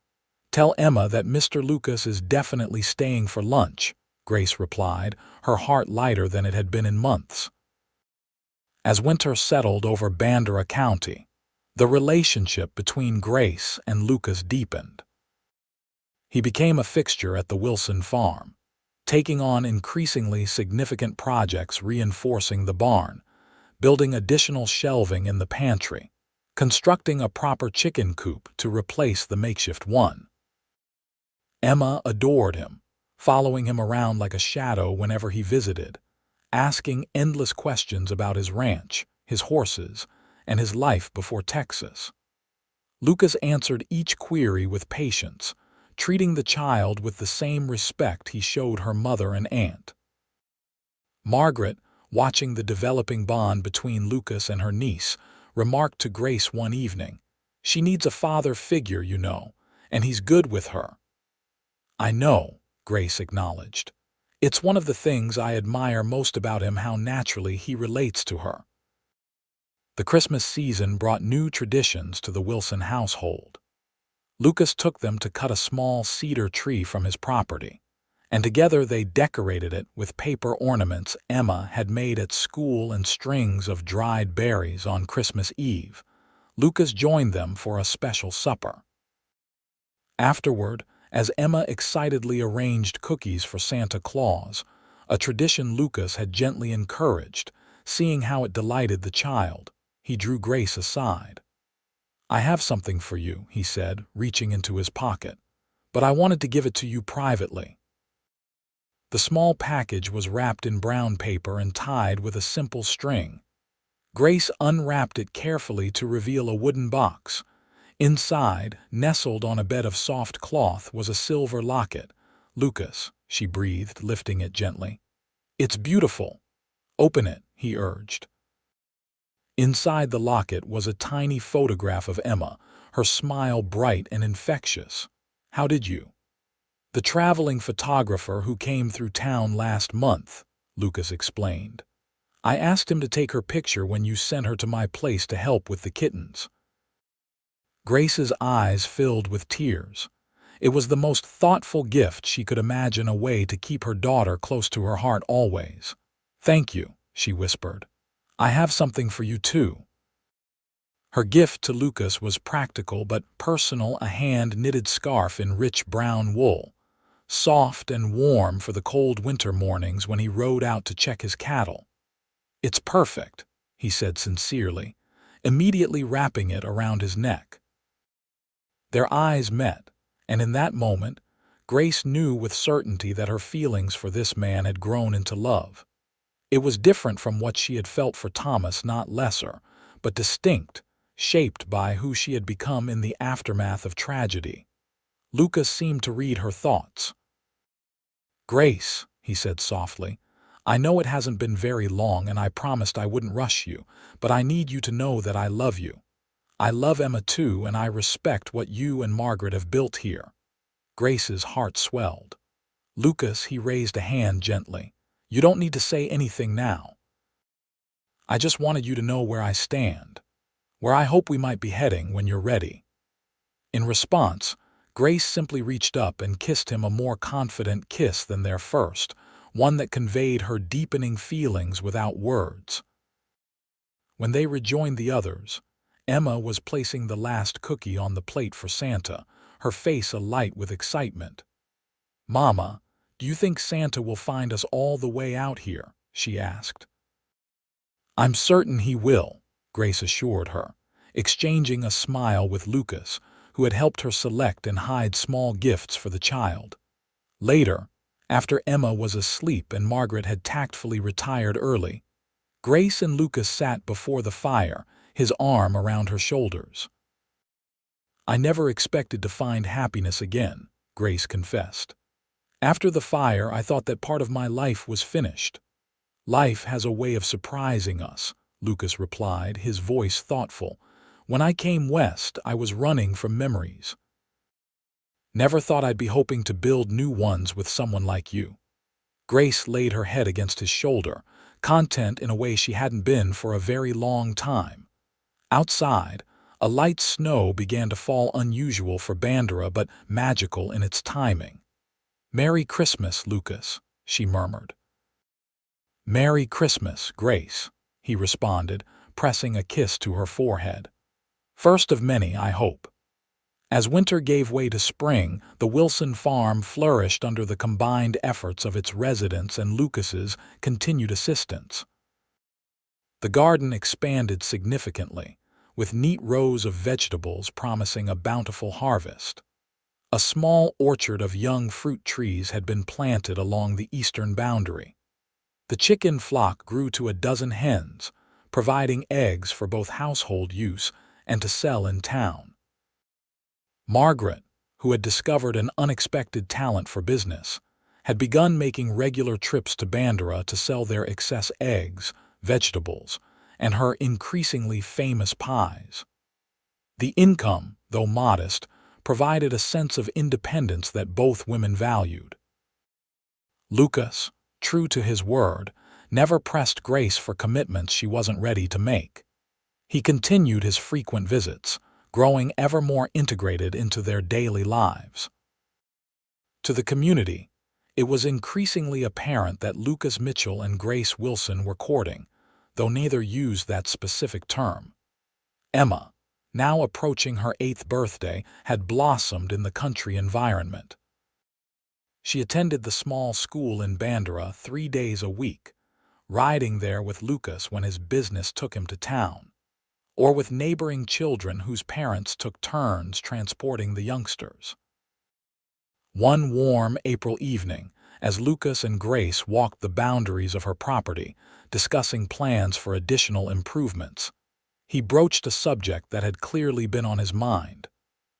"Tell Emma that Mr. Lucas is definitely staying for lunch," Grace replied, her heart lighter than it had been in months. As winter settled over Bandera County, the relationship between Grace and Lucas deepened. He became a fixture at the Wilson farm, taking on increasingly significant projects reinforcing the barn, building additional shelving in the pantry, constructing a proper chicken coop to replace the makeshift one. Emma adored him, following him around like a shadow whenever he visited, asking endless questions about his ranch, his horses, and his life before Texas. Lucas answered each query with patience, treating the child with the same respect he showed her mother and aunt. Margaret, watching the developing bond between Lucas and her niece, remarked to Grace one evening, "She needs a father figure, you know, and he's good with her." "I know," Grace acknowledged. "It's one of the things I admire most about him, how naturally he relates to her." The Christmas season brought new traditions to the Wilson household. Lucas took them to cut a small cedar tree from his property, and together they decorated it with paper ornaments Emma had made at school and strings of dried berries on Christmas Eve. Lucas joined them for a special supper. Afterward, as Emma excitedly arranged cookies for Santa Claus, a tradition Lucas had gently encouraged, seeing how it delighted the child, he drew Grace aside. "I have something for you," he said, reaching into his pocket, "but I wanted to give it to you privately." The small package was wrapped in brown paper and tied with a simple string. Grace unwrapped it carefully to reveal a wooden box. Inside, nestled on a bed of soft cloth, was a silver locket. "Lucas," she breathed, lifting it gently. "It's beautiful." "Open it," he urged. Inside the locket was a tiny photograph of Emma, her smile bright and infectious. "How did you?" "The traveling photographer who came through town last month," Lucas explained. "I asked him to take her picture when you sent her to my place to help with the kittens." Grace's eyes filled with tears. It was the most thoughtful gift she could imagine, a way to keep her daughter close to her heart always. "Thank you," she whispered. "I have something for you too." Her gift to Lucas was practical but personal, a hand-knitted scarf in rich brown wool, soft and warm for the cold winter mornings when he rode out to check his cattle. "It's perfect," he said sincerely, immediately wrapping it around his neck. Their eyes met, and in that moment, Grace knew with certainty that her feelings for this man had grown into love. It was different from what she had felt for Thomas, not lesser, but distinct, shaped by who she had become in the aftermath of tragedy. Lucas seemed to read her thoughts. "Grace," he said softly, "I know it hasn't been very long and I promised I wouldn't rush you, but I need you to know that I love you. I love Emma too, and I respect what you and Margaret have built here." Grace's heart swelled. "Lucas," he raised a hand gently, "you don't need to say anything now. I just wanted you to know where I stand, where I hope we might be heading when you're ready." In response, Grace simply reached up and kissed him, a more confident kiss than their first, one that conveyed her deepening feelings without words. When they rejoined the others, Emma was placing the last cookie on the plate for Santa, her face alight with excitement. "Mama, do you think Santa will find us all the way out here?" she asked. "I'm certain he will," Grace assured her, exchanging a smile with Lucas, who had helped her select and hide small gifts for the child. Later, after Emma was asleep and Margaret had tactfully retired early, Grace and Lucas sat before the fire, his arm around her shoulders. "I never expected to find happiness again," Grace confessed. "After the fire, I thought that part of my life was finished." "Life has a way of surprising us," Lucas replied, his voice thoughtful. "When I came west, I was running from memories. Never thought I'd be hoping to build new ones with someone like you." Grace laid her head against his shoulder, content in a way she hadn't been for a very long time. Outside, a light snow began to fall, unusual for Bandera but magical in its timing. "Merry Christmas, Lucas," she murmured. "Merry Christmas, Grace," he responded, pressing a kiss to her forehead. "First of many, I hope." As winter gave way to spring, the Wilson farm flourished under the combined efforts of its residents and Lucas's continued assistance. The garden expanded significantly, with neat rows of vegetables promising a bountiful harvest. A small orchard of young fruit trees had been planted along the eastern boundary. The chicken flock grew to a dozen hens, providing eggs for both household use and to sell in town. Margaret, who had discovered an unexpected talent for business, had begun making regular trips to Bandera to sell their excess eggs, vegetables, and her increasingly famous pies. The income, though modest, provided a sense of independence that both women valued. Lucas, true to his word, never pressed Grace for commitments she wasn't ready to make. He continued his frequent visits, growing ever more integrated into their daily lives. To the community, it was increasingly apparent that Lucas Mitchell and Grace Wilson were courting, though neither used that specific term. Emma, now approaching her 8th birthday, had blossomed in the country environment. She attended the small school in Bandera 3 days a week, riding there with Lucas when his business took him to town, or with neighboring children whose parents took turns transporting the youngsters. One warm April evening, as Lucas and Grace walked the boundaries of her property, discussing plans for additional improvements, he broached a subject that had clearly been on his mind.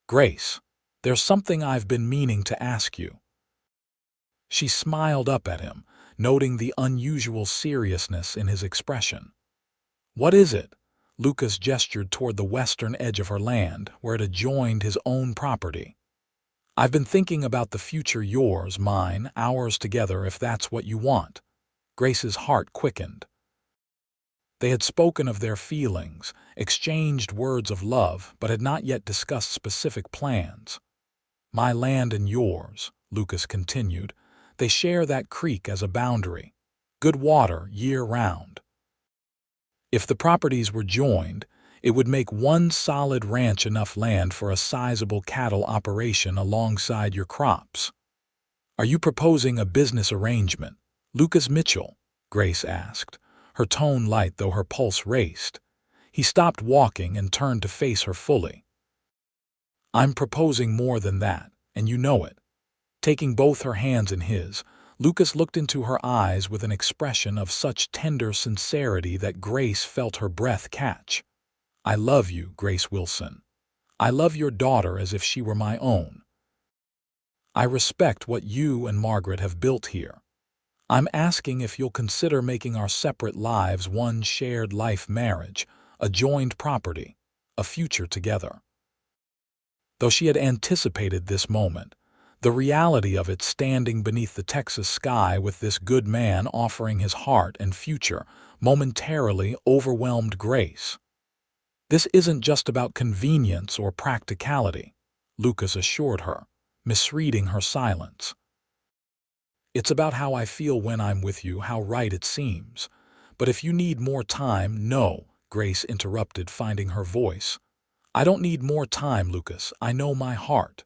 "Grace, there's something I've been meaning to ask you." She smiled up at him, noting the unusual seriousness in his expression. "What is it?" Lucas gestured toward the western edge of her land, where it adjoined his own property. "I've been thinking about the future, yours, mine, ours together, if that's what you want." Grace's heart quickened. They had spoken of their feelings, exchanged words of love, but had not yet discussed specific plans. "My land and yours," Lucas continued. "They share that creek as a boundary. Good water year-round. If the properties were joined, it would make one solid ranch, enough land for a sizable cattle operation alongside your crops." "Are you proposing a business arrangement, Lucas Mitchell?" Grace asked, her tone light though her pulse raced. He stopped walking and turned to face her fully. "I'm proposing more than that, and you know it." Taking both her hands in his, Lucas looked into her eyes with an expression of such tender sincerity that Grace felt her breath catch. "I love you, Grace Wilson. I love your daughter as if she were my own. I respect what you and Margaret have built here. I'm asking if you'll consider making our separate lives one shared life marriage, a joined property, a future together. Though she had anticipated this moment, the reality of it standing beneath the Texas sky with this good man offering his heart and future momentarily overwhelmed Grace. "This isn't just about convenience or practicality," Lucas assured her, misreading her silence. "It's about how I feel when I'm with you, how right it seems. But if you need more time—" "No," Grace interrupted, finding her voice. "I don't need more time, Lucas. I know my heart."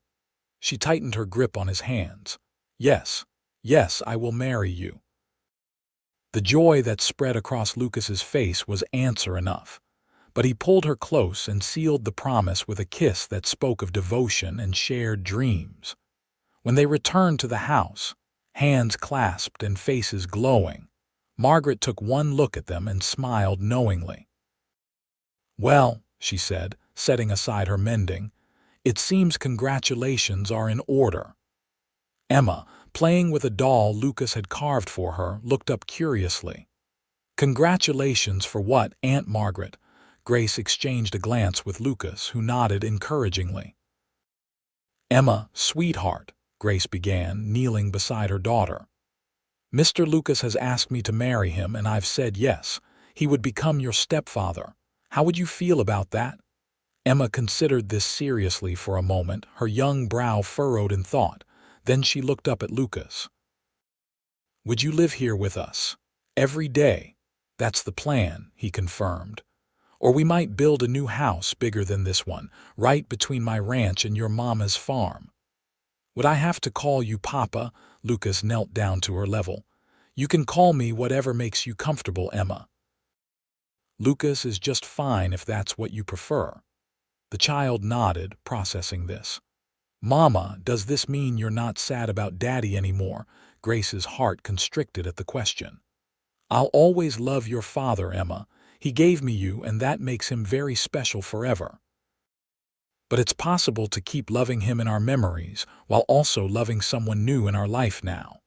She tightened her grip on his hands. "Yes, yes, I will marry you." The joy that spread across Lucas's face was answer enough, but he pulled her close and sealed the promise with a kiss that spoke of devotion and shared dreams. When they returned to the house, hands clasped and faces glowing, Margaret took one look at them and smiled knowingly. "Well," she said, setting aside her mending, "it seems congratulations are in order." Emma, playing with a doll Lucas had carved for her, looked up curiously. "Congratulations for what, Aunt Margaret?" Grace exchanged a glance with Lucas, who nodded encouragingly. "Emma, sweetheart," Grace began, kneeling beside her daughter. "Mr. Lucas has asked me to marry him, and I've said yes. He would become your stepfather. How would you feel about that?" Emma considered this seriously for a moment, her young brow furrowed in thought. Then she looked up at Lucas. "Would you live here with us? Every day?" "That's the plan," he confirmed. "Or we might build a new house bigger than this one, right between my ranch and your mama's farm." "Would I have to call you Papa?" Lucas knelt down to her level. "You can call me whatever makes you comfortable, Emma." "Lucas is just fine if that's what you prefer." The child nodded, processing this. "Mama, does this mean you're not sad about Daddy anymore?" Grace's heart constricted at the question. "I'll always love your father, Emma. He gave me you, and that makes him very special forever. But it's possible to keep loving him in our memories while also loving someone new in our life now.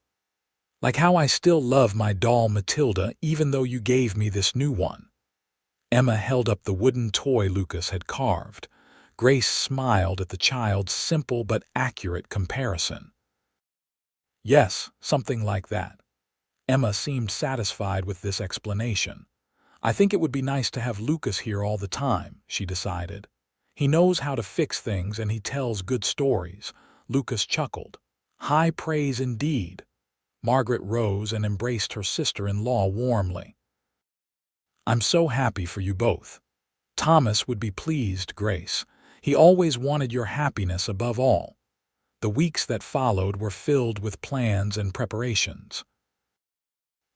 Like how I still love my doll Matilda even though you gave me this new one." Emma held up the wooden toy Lucas had carved. Grace smiled at the child's simple but accurate comparison. "Yes, something like that." Emma seemed satisfied with this explanation. "I think it would be nice to have Lucas here all the time," she decided. "He knows how to fix things and he tells good stories." Lucas chuckled. "High praise indeed." Margaret rose and embraced her sister-in-law warmly. "I'm so happy for you both. Thomas would be pleased, Grace. He always wanted your happiness above all." The weeks that followed were filled with plans and preparations.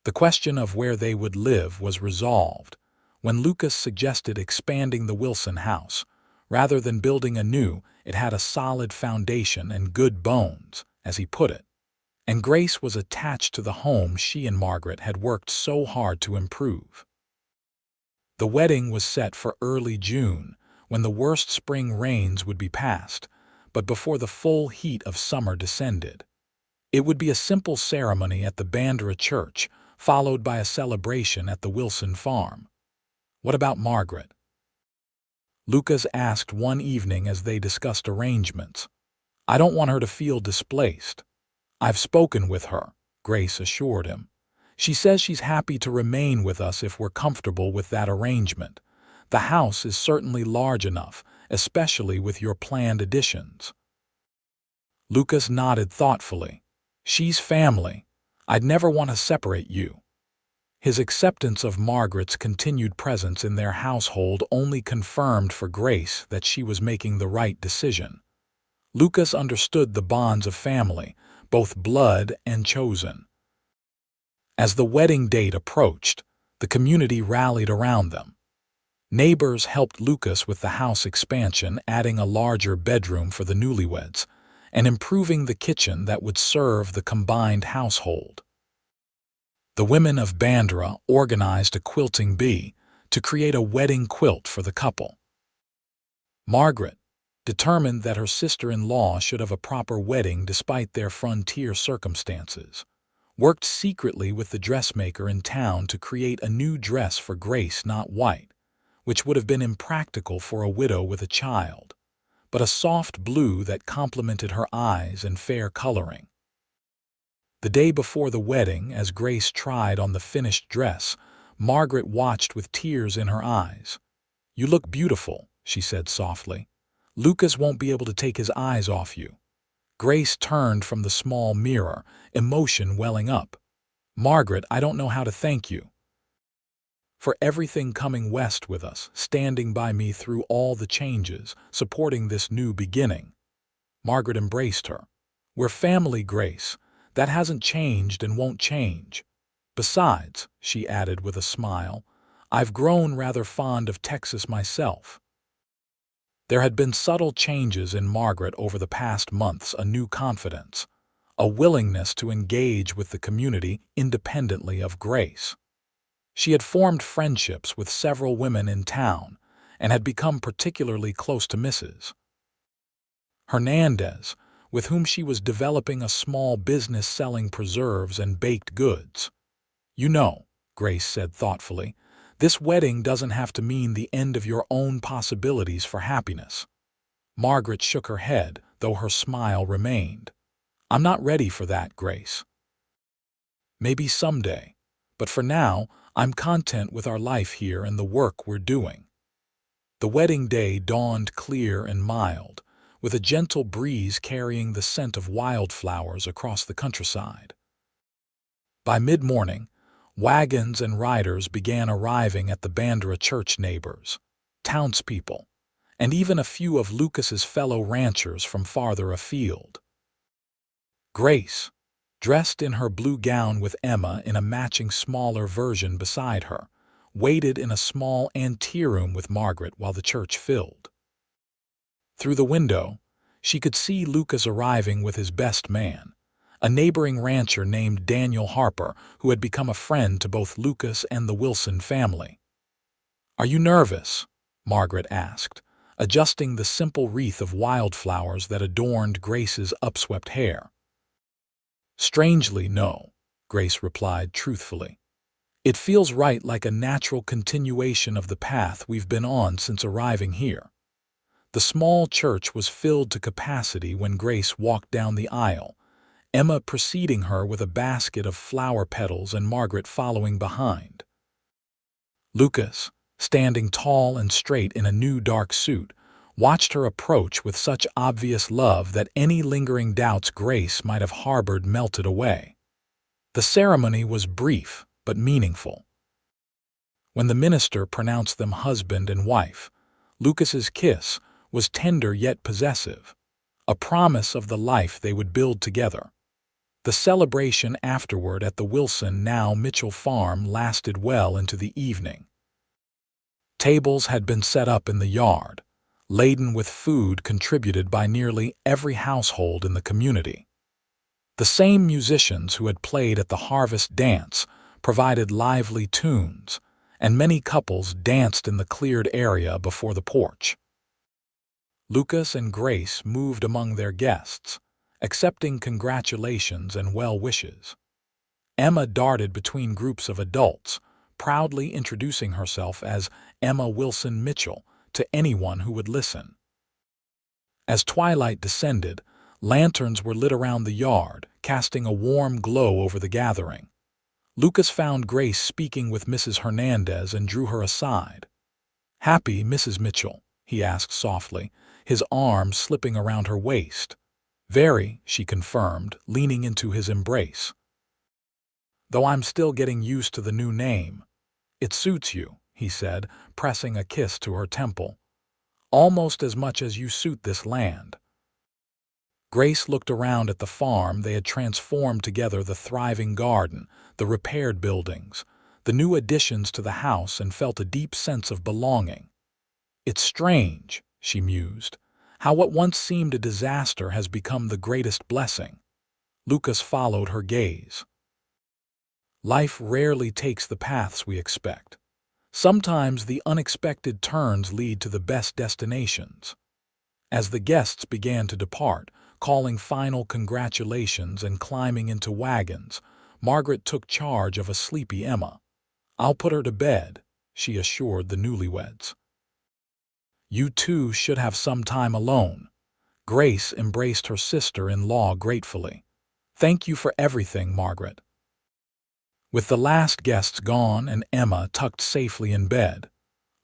The question of where they would live was resolved when Lucas suggested expanding the Wilson house. Rather than building anew, it had a solid foundation and good bones, as he put it. And Grace was attached to the home she and Margaret had worked so hard to improve. The wedding was set for early June, when the worst spring rains would be past, but before the full heat of summer descended. It would be a simple ceremony at the Bandera church, followed by a celebration at the Wilson farm. "What about Margaret?" Lucas asked one evening as they discussed arrangements. "I don't want her to feel displaced." "I've spoken with her," Grace assured him. "She says she's happy to remain with us if we're comfortable with that arrangement. The house is certainly large enough, especially with your planned additions." Lucas nodded thoughtfully. "She's family. I'd never want to separate you." His acceptance of Margaret's continued presence in their household only confirmed for Grace that she was making the right decision. Lucas understood the bonds of family, both blood and chosen. As the wedding date approached, the community rallied around them. Neighbors helped Lucas with the house expansion, adding a larger bedroom for the newlyweds, and improving the kitchen that would serve the combined household. The women of Bandera organized a quilting bee to create a wedding quilt for the couple. Margaret, determined that her sister-in-law should have a proper wedding despite their frontier circumstances, worked secretly with the dressmaker in town to create a new dress for Grace, not white, which would have been impractical for a widow with a child, but a soft blue that complemented her eyes and fair coloring. The day before the wedding, as Grace tried on the finished dress, Margaret watched with tears in her eyes. "You look beautiful," she said softly. "Lucas won't be able to take his eyes off you." Grace turned from the small mirror, emotion welling up. "Margaret, I don't know how to thank you for everything, coming west with us, standing by me through all the changes, supporting this new beginning." Margaret embraced her. "We're family, Grace. That hasn't changed and won't change. Besides," she added with a smile, "I've grown rather fond of Texas myself." There had been subtle changes in Margaret over the past months, a new confidence, a willingness to engage with the community independently of Grace. She had formed friendships with several women in town and had become particularly close to Mrs. Hernandez, with whom she was developing a small business selling preserves and baked goods. "You know," Grace said thoughtfully, "this wedding doesn't have to mean the end of your own possibilities for happiness." Margaret shook her head, though her smile remained. "I'm not ready for that, Grace. Maybe someday, but for now, I'm content with our life here and the work we're doing." The wedding day dawned clear and mild, with a gentle breeze carrying the scent of wildflowers across the countryside. By mid-morning, wagons and riders began arriving at the Bandera church. Neighbors, townspeople, and even a few of Lucas's fellow ranchers from farther afield. Grace, dressed in her blue gown with Emma in a matching smaller version beside her, waited in a small anteroom with Margaret while the church filled. Through the window, she could see Lucas arriving with his best man, a neighboring rancher named Daniel Harper, who had become a friend to both Lucas and the Wilson family. "Are you nervous?" Margaret asked, adjusting the simple wreath of wildflowers that adorned Grace's upswept hair. "Strangely, no," Grace replied truthfully. "It feels right, like a natural continuation of the path we've been on since arriving here." The small church was filled to capacity when Grace walked down the aisle, Emma preceding her with a basket of flower petals and Margaret following behind. Lucas, standing tall and straight in a new dark suit, watched her approach with such obvious love that any lingering doubts Grace might have harbored melted away. The ceremony was brief but meaningful. When the minister pronounced them husband and wife, Lucas's kiss was tender yet possessive, a promise of the life they would build together. The celebration afterward at the Wilson, now Mitchell farm, lasted well into the evening. Tables had been set up in the yard, laden with food contributed by nearly every household in the community. The same musicians who had played at the harvest dance provided lively tunes, and many couples danced in the cleared area before the porch. Lucas and Grace moved among their guests, accepting congratulations and well wishes. Emma darted between groups of adults, proudly introducing herself as Emma Wilson Mitchell to anyone who would listen. As twilight descended, lanterns were lit around the yard, casting a warm glow over the gathering. Lucas found Grace speaking with Mrs. Hernandez and drew her aside. "Happy, Mrs. Mitchell?" he asked softly, his arm slipping around her waist. "Very," she confirmed, leaning into his embrace. "Though I'm still getting used to the new name." "It suits you," he said, pressing a kiss to her temple. "Almost as much as you suit this land." Grace looked around at the farm they had transformed together, the thriving garden, the repaired buildings, the new additions to the house, and felt a deep sense of belonging. "It's strange," she mused, "how what once seemed a disaster has become the greatest blessing." Lucas followed her gaze. "Life rarely takes the paths we expect. Sometimes the unexpected turns lead to the best destinations." As the guests began to depart, calling final congratulations and climbing into wagons, Margaret took charge of a sleepy Emma. "I'll put her to bed," she assured the newlyweds. "You two should have some time alone." Grace embraced her sister-in-law gratefully. "Thank you for everything, Margaret." With the last guests gone and Emma tucked safely in bed,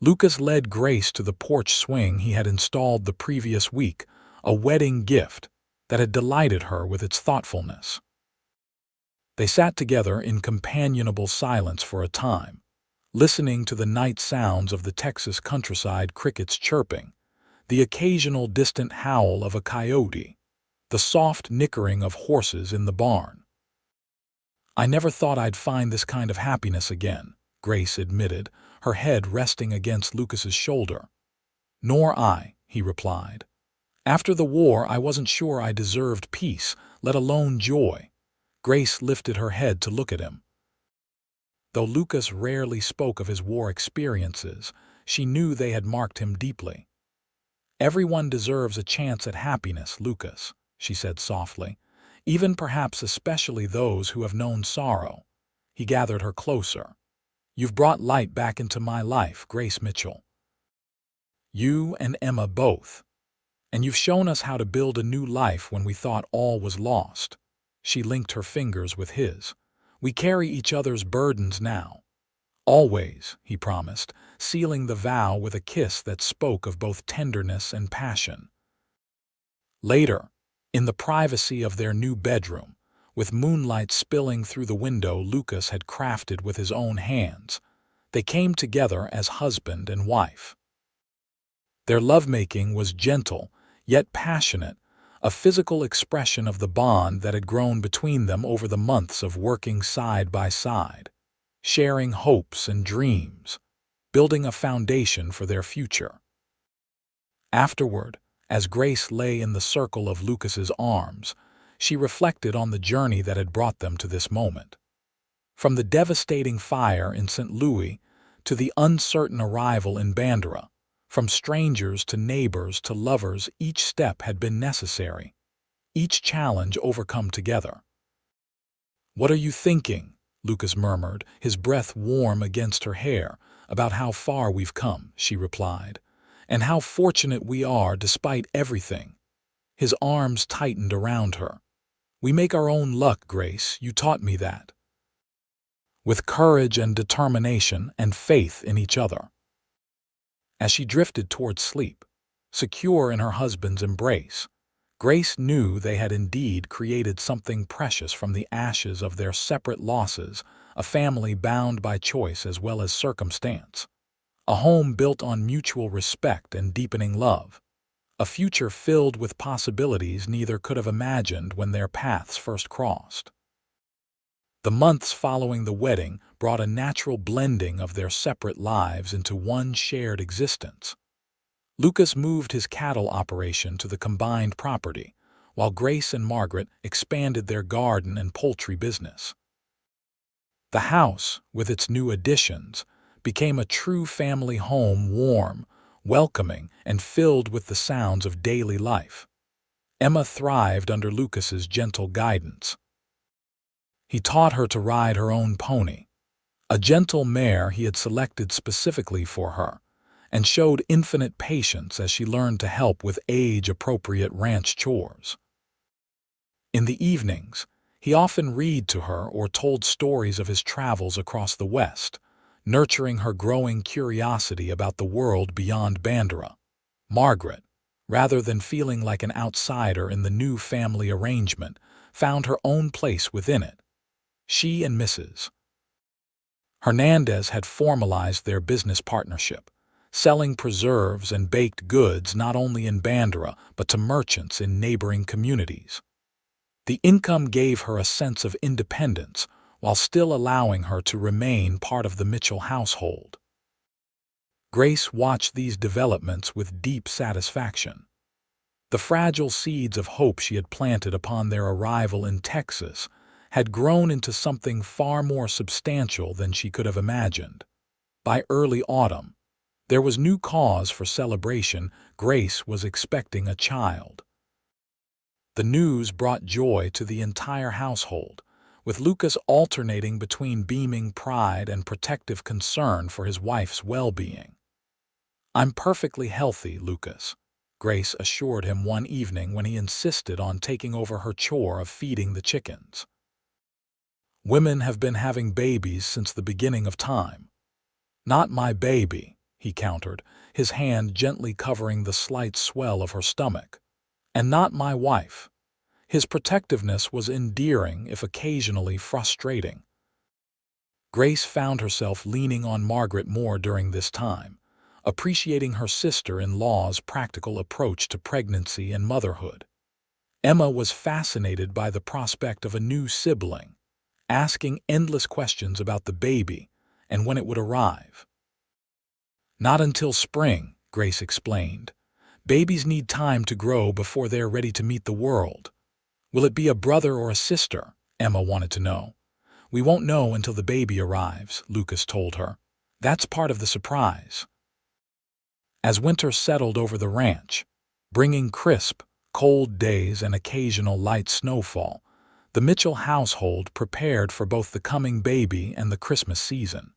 Lucas led Grace to the porch swing he had installed the previous week, a wedding gift that had delighted her with its thoughtfulness. They sat together in companionable silence for a time, listening to the night sounds of the Texas countryside, crickets chirping, the occasional distant howl of a coyote, the soft nickering of horses in the barn. "I never thought I'd find this kind of happiness again," Grace admitted, her head resting against Lucas's shoulder. "Nor I," he replied. "After the war, I wasn't sure I deserved peace, let alone joy." Grace lifted her head to look at him. Though Lucas rarely spoke of his war experiences, she knew they had marked him deeply. "Everyone deserves a chance at happiness, Lucas," she said softly, "even perhaps especially those who have known sorrow." He gathered her closer. "You've brought light back into my life, Grace Mitchell. You and Emma both. And you've shown us how to build a new life when we thought all was lost." She linked her fingers with his. "We carry each other's burdens now." "Always," he promised, sealing the vow with a kiss that spoke of both tenderness and passion. Later, in the privacy of their new bedroom, with moonlight spilling through the window Lucas had crafted with his own hands, they came together as husband and wife. Their lovemaking was gentle, yet passionate, a physical expression of the bond that had grown between them over the months of working side by side, sharing hopes and dreams, building a foundation for their future. Afterward, as Grace lay in the circle of Lucas's arms, she reflected on the journey that had brought them to this moment. From the devastating fire in St. Louis to the uncertain arrival in Bandera, from strangers to neighbors to lovers, each step had been necessary, each challenge overcome together. "What are you thinking?" Lucas murmured, his breath warm against her hair. "About how far we've come," she replied, "and how fortunate we are despite everything." His arms tightened around her. "We make our own luck, Grace, you taught me that." With courage and determination and faith in each other. As she drifted towards sleep, secure in her husband's embrace, Grace knew they had indeed created something precious from the ashes of their separate losses, a family bound by choice as well as circumstance, a home built on mutual respect and deepening love, a future filled with possibilities neither could have imagined when their paths first crossed. The months following the wedding brought a natural blending of their separate lives into one shared existence. Lucas moved his cattle operation to the combined property, while Grace and Margaret expanded their garden and poultry business. The house, with its new additions, became a true family home, warm, welcoming, and filled with the sounds of daily life. Emma thrived under Lucas's gentle guidance. He taught her to ride her own pony, a gentle mare he had selected specifically for her, and showed infinite patience as she learned to help with age-appropriate ranch chores. In the evenings, he often read to her or told stories of his travels across the West, nurturing her growing curiosity about the world beyond Bandera. Margaret, rather than feeling like an outsider in the new family arrangement, found her own place within it. She and Mrs. Hernandez had formalized their business partnership, selling preserves and baked goods not only in Bandera but to merchants in neighboring communities. The income gave her a sense of independence while still allowing her to remain part of the Mitchell household. Grace watched these developments with deep satisfaction. The fragile seeds of hope she had planted upon their arrival in Texas had grown into something far more substantial than she could have imagined. By early autumn, there was new cause for celebration. Grace was expecting a child. The news brought joy to the entire household, with Lucas alternating between beaming pride and protective concern for his wife's well-being. "I'm perfectly healthy, Lucas," Grace assured him one evening when he insisted on taking over her chore of feeding the chickens. "Women have been having babies since the beginning of time." "Not my baby," he countered, his hand gently covering the slight swell of her stomach. "And not my wife." His protectiveness was endearing, if occasionally frustrating. Grace found herself leaning on Margaret more during this time, appreciating her sister-in-law's practical approach to pregnancy and motherhood. Emma was fascinated by the prospect of a new sibling, asking endless questions about the baby and when it would arrive. "Not until spring," Grace explained. "Babies need time to grow before they're ready to meet the world." "Will it be a brother or a sister?" Emma wanted to know. "We won't know until the baby arrives," Lucas told her. "That's part of the surprise." As winter settled over the ranch, bringing crisp, cold days and occasional light snowfall, the Mitchell household prepared for both the coming baby and the Christmas season.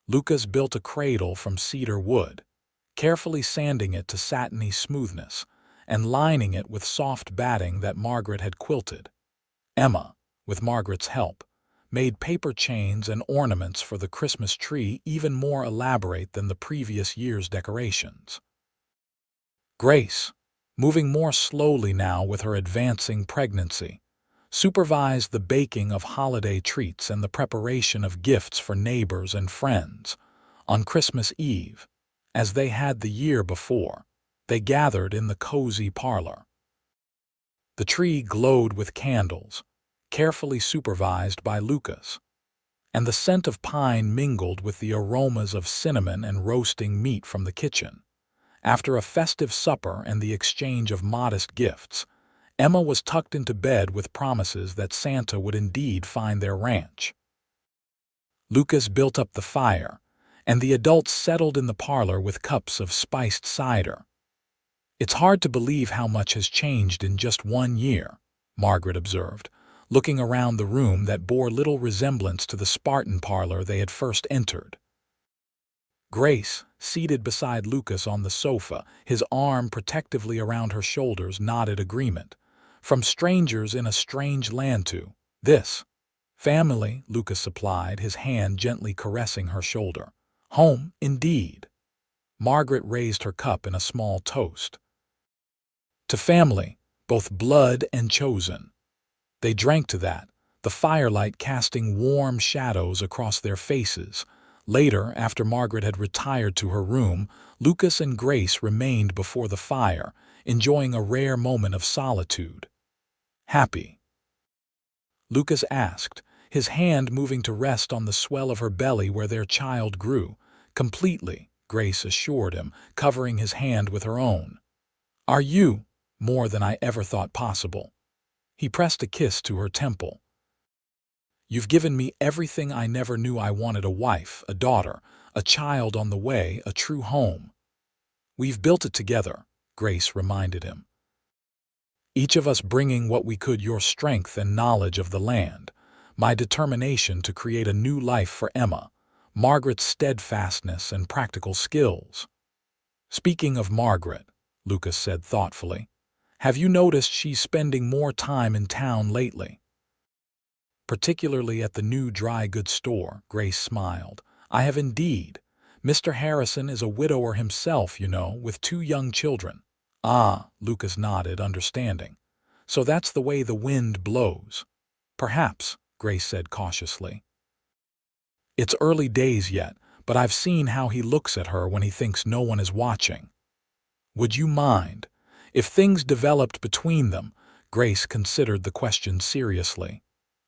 Lucas built a cradle from cedar wood, carefully sanding it to satiny smoothness and lining it with soft batting that Margaret had quilted. Emma, with Margaret's help, made paper chains and ornaments for the Christmas tree even more elaborate than the previous year's decorations. Grace, moving more slowly now with her advancing pregnancy, supervised the baking of holiday treats and the preparation of gifts for neighbors and friends. On Christmas Eve, as they had the year before, they gathered in the cozy parlor. The tree glowed with candles, carefully supervised by Lucas, and the scent of pine mingled with the aromas of cinnamon and roasting meat from the kitchen. After a festive supper and the exchange of modest gifts, Emma was tucked into bed with promises that Santa would indeed find their ranch. Lucas built up the fire, and the adults settled in the parlor with cups of spiced cider. "It's hard to believe how much has changed in just 1 year," Margaret observed, looking around the room that bore little resemblance to the Spartan parlor they had first entered. Grace, seated beside Lucas on the sofa, his arm protectively around her shoulders, nodded agreement. "From strangers in a strange land to this family," Lucas supplied, his hand gently caressing her shoulder. "Home, indeed." Margaret raised her cup in a small toast. "To family, both blood and chosen." They drank to that, the firelight casting warm shadows across their faces. Later, after Margaret had retired to her room, Lucas and Grace remained before the fire, enjoying a rare moment of solitude. "Happy?" Lucas asked, his hand moving to rest on the swell of her belly where their child grew. "Completely," Grace assured him, covering his hand with her own. "Are you?" "More than I ever thought possible." He pressed a kiss to her temple. "You've given me everything I never knew I wanted: a wife, a daughter, a child on the way, a true home." "We've built it together," Grace reminded him. "Each of us bringing what we could: your strength and knowledge of the land, my determination to create a new life for Emma, Margaret's steadfastness and practical skills." "Speaking of Margaret," Lucas said thoughtfully, "have you noticed she's spending more time in town lately?" "Particularly at the new dry goods store," Grace smiled. "I have indeed. Mr. Harrison is a widower himself, you know, with 2 young children." "Ah," Lucas nodded, understanding. "So that's the way the wind blows." "Perhaps," Grace said cautiously. "It's early days yet, but I've seen how he looks at her when he thinks no one is watching." "Would you mind if things developed between them?" Grace considered the question seriously.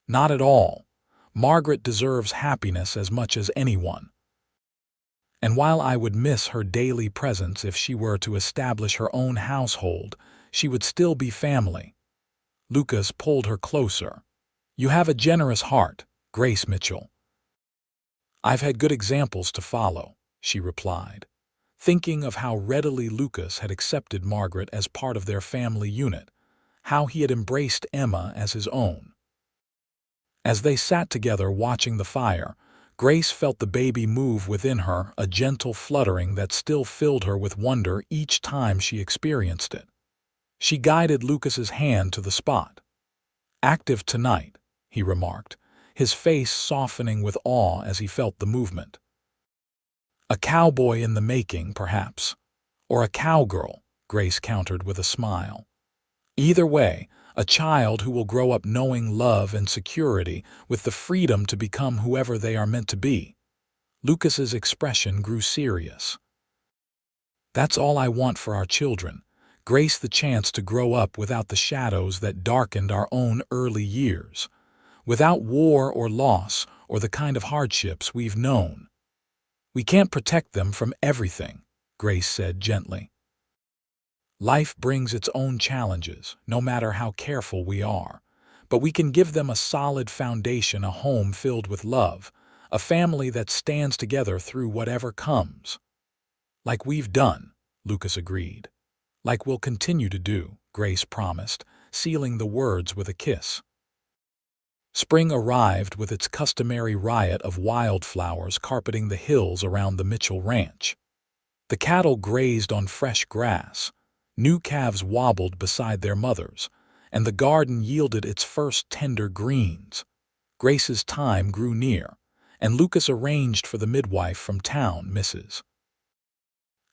"Not at all. Margaret deserves happiness as much as anyone. And while I would miss her daily presence if she were to establish her own household, she would still be family." Lucas pulled her closer. "You have a generous heart, Grace Mitchell." "I've had good examples to follow," she replied, thinking of how readily Lucas had accepted Margaret as part of their family unit, how he had embraced Emma as his own. As they sat together watching the fire, Grace felt the baby move within her, a gentle fluttering that still filled her with wonder each time she experienced it. She guided Lucas's hand to the spot. "Active tonight," he remarked, his face softening with awe as he felt the movement. "A cowboy in the making, perhaps. Or a cowgirl," Grace countered with a smile. "Either way, a child who will grow up knowing love and security with the freedom to become whoever they are meant to be." Lucas's expression grew serious. "That's all I want for our children. Grace the chance to grow up without the shadows that darkened our own early years, without war or loss or the kind of hardships we've known. We can't protect them from everything," Grace said gently. "Life brings its own challenges, no matter how careful we are, but we can give them a solid foundation, a home filled with love, a family that stands together through whatever comes." "Like we've done," Lucas agreed. "Like we'll continue to do," Grace promised, sealing the words with a kiss. Spring arrived with its customary riot of wildflowers carpeting the hills around the Mitchell ranch. The cattle grazed on fresh grass, new calves wobbled beside their mothers, and the garden yielded its first tender greens. Grace's time grew near, and Lucas arranged for the midwife from town, Mrs.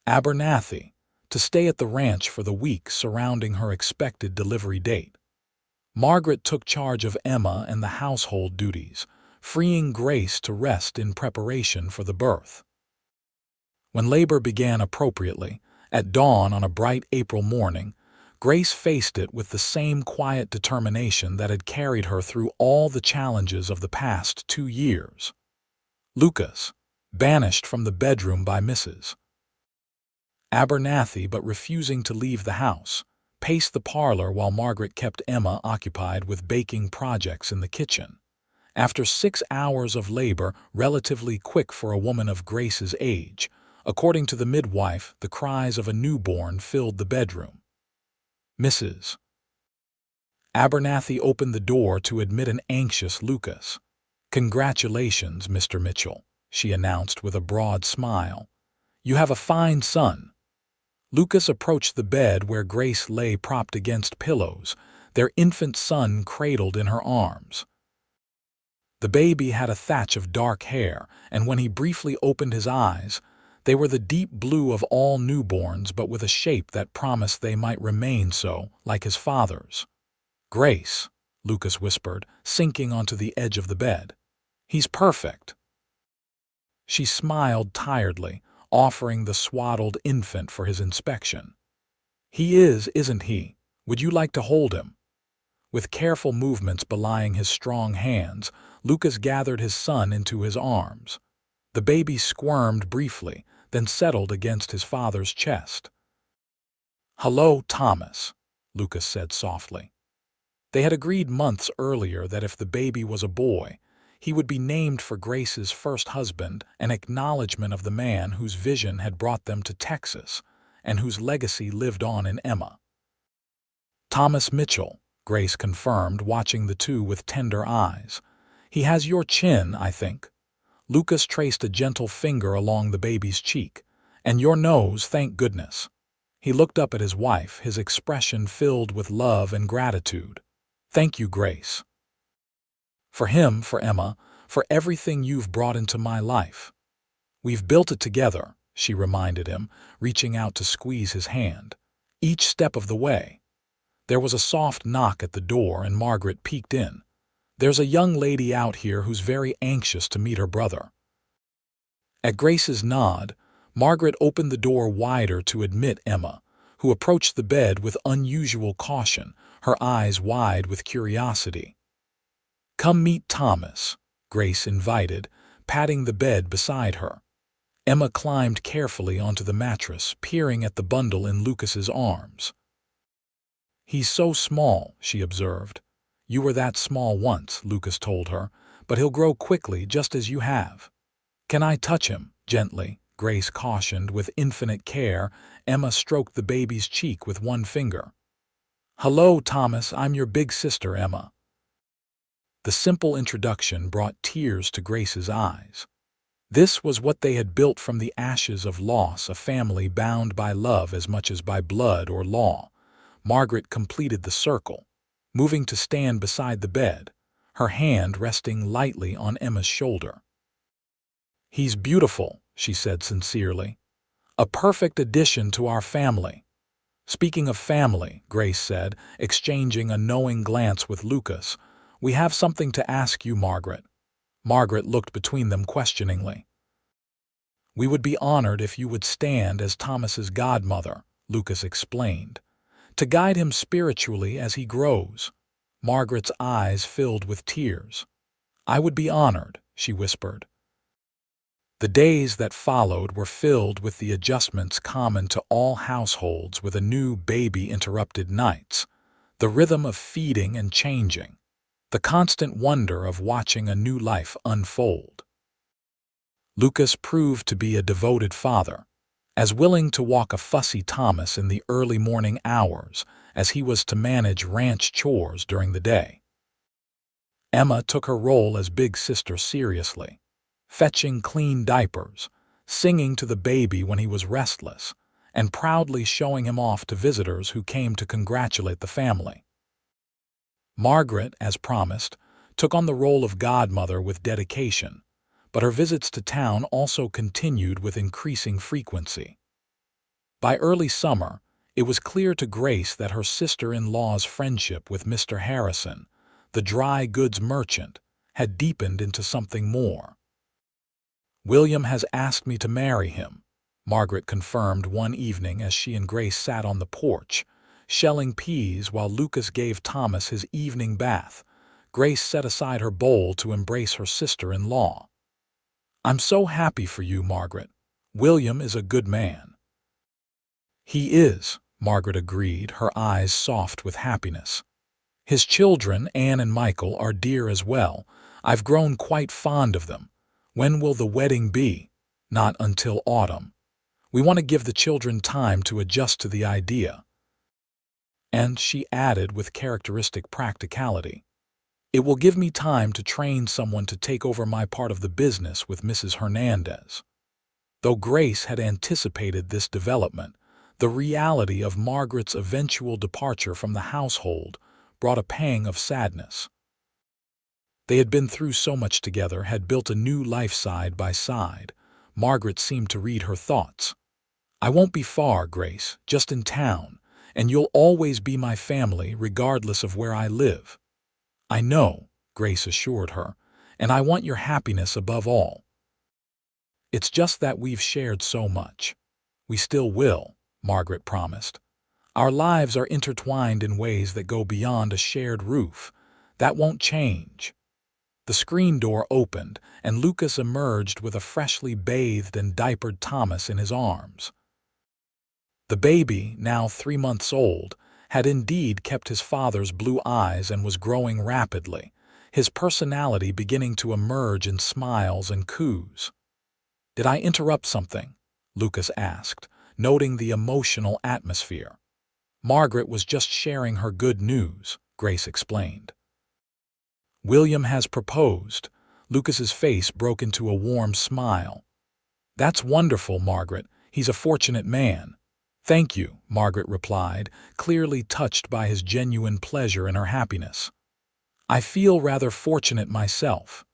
Abernathy, to stay at the ranch for the week surrounding her expected delivery date. Margaret took charge of Emma and the household duties, freeing Grace to rest in preparation for the birth. When labor began appropriately, at dawn on a bright April morning, Grace faced it with the same quiet determination that had carried her through all the challenges of the past 2 years. Lucas, banished from the bedroom by Mrs. Abernathy but refusing to leave the house, paced the parlor while Margaret kept Emma occupied with baking projects in the kitchen. After 6 hours of labor, relatively quick for a woman of Grace's age, according to the midwife, the cries of a newborn filled the bedroom. Mrs. Abernathy opened the door to admit an anxious Lucas. "Congratulations, Mr. Mitchell," she announced with a broad smile. "You have a fine son." Lucas approached the bed where Grace lay propped against pillows, their infant son cradled in her arms. The baby had a thatch of dark hair, and when he briefly opened his eyes, they were the deep blue of all newborns, but with a shape that promised they might remain so, like his father's. "Grace," Lucas whispered, sinking onto the edge of the bed. "He's perfect." She smiled tiredly, offering the swaddled infant for his inspection. "He is, isn't he? Would you like to hold him?" With careful movements belying his strong hands, Lucas gathered his son into his arms. The baby squirmed briefly, then settled against his father's chest. "Hello, Thomas," Lucas said softly. They had agreed months earlier that if the baby was a boy, he would be named for Grace's first husband, an acknowledgement of the man whose vision had brought them to Texas and whose legacy lived on in Emma. "Thomas Mitchell," Grace confirmed, watching the two with tender eyes. "He has your chin, I think." Lucas traced a gentle finger along the baby's cheek. "And your nose, thank goodness." He looked up at his wife, his expression filled with love and gratitude. "Thank you, Grace. For him, for Emma, for everything you've brought into my life. We've built it together," she reminded him, reaching out to squeeze his hand. "Each step of the way." There was a soft knock at the door and Margaret peeked in. "There's a young lady out here who's very anxious to meet her brother." At Grace's nod, Margaret opened the door wider to admit Emma, who approached the bed with unusual caution, her eyes wide with curiosity. "Come meet Thomas," Grace invited, patting the bed beside her. Emma climbed carefully onto the mattress, peering at the bundle in Lucas's arms. "He's so small," she observed. "You were that small once," Lucas told her, "but he'll grow quickly just as you have." "Can I touch him?" Gently, Grace cautioned. With infinite care, Emma stroked the baby's cheek with one finger. "Hello, Thomas, I'm your big sister, Emma." The simple introduction brought tears to Grace's eyes. This was what they had built from the ashes of loss, a family bound by love as much as by blood or law. Margaret completed the circle, moving to stand beside the bed, her hand resting lightly on Emma's shoulder. "He's beautiful," she said sincerely. "A perfect addition to our family." "Speaking of family," Grace said, exchanging a knowing glance with Lucas, "we have something to ask you, Margaret." Margaret looked between them questioningly. "We would be honored if you would stand as Thomas's godmother," Lucas explained, "to guide him spiritually as he grows." Margaret's eyes filled with tears. "I would be honored," she whispered. The days that followed were filled with the adjustments common to all households with a new baby. Interrupted nights, the rhythm of feeding and changing, the constant wonder of watching a new life unfold. Lucas proved to be a devoted father, as willing to walk a fussy Thomas in the early morning hours as he was to manage ranch chores during the day. Emma took her role as big sister seriously, fetching clean diapers, singing to the baby when he was restless, and proudly showing him off to visitors who came to congratulate the family. Margaret, as promised, took on the role of godmother with dedication, but her visits to town also continued with increasing frequency. By early summer, it was clear to Grace that her sister-in-law's friendship with Mr. Harrison, the dry goods merchant, had deepened into something more. "William has asked me to marry him," Margaret confirmed one evening as she and Grace sat on the porch, shelling peas while Lucas gave Thomas his evening bath. Grace set aside her bowl to embrace her sister-in-law. "I'm so happy for you, Margaret. William is a good man." "He is," Margaret agreed, her eyes soft with happiness. "His children, Anne and Michael, are dear as well. I've grown quite fond of them. When will the wedding be?" "Not until autumn. We want to give the children time to adjust to the idea." And she added with characteristic practicality, "It will give me time to train someone to take over my part of the business with Mrs. Hernandez." Though Grace had anticipated this development, the reality of Margaret's eventual departure from the household brought a pang of sadness. They had been through so much together, had built a new life side by side. Margaret seemed to read her thoughts. "I won't be far, Grace, just in town, and you'll always be my family regardless of where I live." "I know," Grace assured her, "and I want your happiness above all. It's just that we've shared so much." "We still will," Margaret promised. "Our lives are intertwined in ways that go beyond a shared roof. That won't change." The screen door opened, and Lucas emerged with a freshly bathed and diapered Thomas in his arms. The baby, now 3 months old, had indeed kept his father's blue eyes and was growing rapidly, his personality beginning to emerge in smiles and coos. "Did I interrupt something?" Lucas asked, noting the emotional atmosphere. "Margaret was just sharing her good news," Grace explained. "William has proposed." Lucas's face broke into a warm smile. "That's wonderful, Margaret. He's a fortunate man." "Thank you," Margaret replied, clearly touched by his genuine pleasure in her happiness. "I feel rather fortunate myself."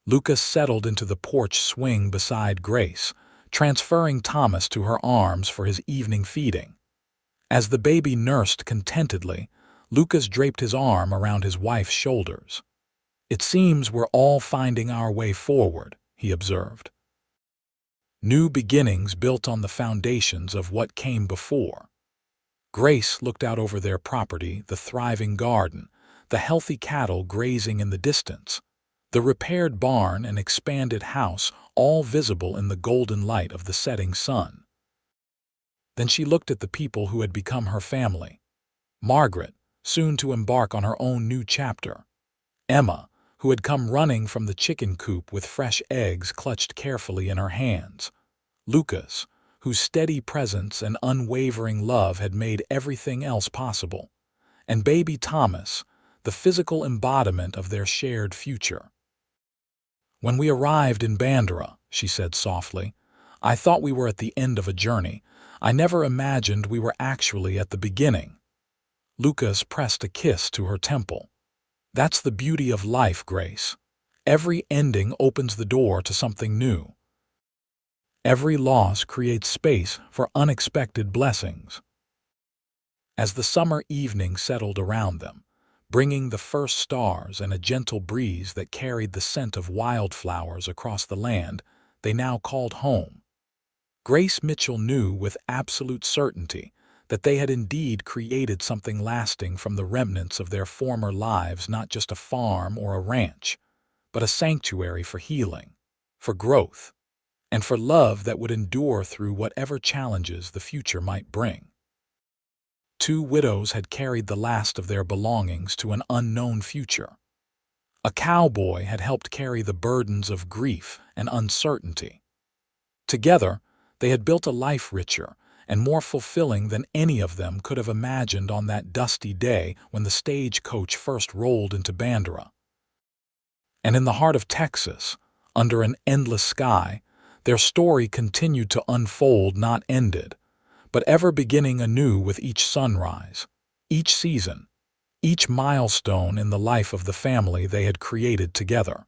Lucas settled into the porch swing beside Grace, transferring Thomas to her arms for his evening feeding. As the baby nursed contentedly, Lucas draped his arm around his wife's shoulders. "It seems we're all finding our way forward," he observed. New beginnings built on the foundations of what came before. Grace looked out over their property, the thriving garden, the healthy cattle grazing in the distance, the repaired barn and expanded house, all visible in the golden light of the setting sun. Then she looked at the people who had become her family. Margaret, soon to embark on her own new chapter. Emma, who had come running from the chicken coop with fresh eggs clutched carefully in her hands. Lucas, whose steady presence and unwavering love had made everything else possible. And baby Thomas, the physical embodiment of their shared future. "When we arrived in Bandera," she said softly, "I thought we were at the end of a journey. I never imagined we were actually at the beginning." Lucas pressed a kiss to her temple. "That's the beauty of life, Grace. Every ending opens the door to something new. Every loss creates space for unexpected blessings." As the summer evening settled around them, bringing the first stars and a gentle breeze that carried the scent of wildflowers across the land they now called home, Grace Mitchell knew with absolute certainty that they had indeed created something lasting from the remnants of their former lives, not just a farm or a ranch, but a sanctuary for healing, for growth, and for love that would endure through whatever challenges the future might bring. Two widows had carried the last of their belongings to an unknown future. A cowboy had helped carry the burdens of grief and uncertainty. Together, they had built a life richer and more fulfilling than any of them could have imagined on that dusty day when the stagecoach first rolled into Bandera. And in the heart of Texas, under an endless sky, their story continued to unfold, not ended, but ever beginning anew with each sunrise, each season, each milestone in the life of the family they had created together.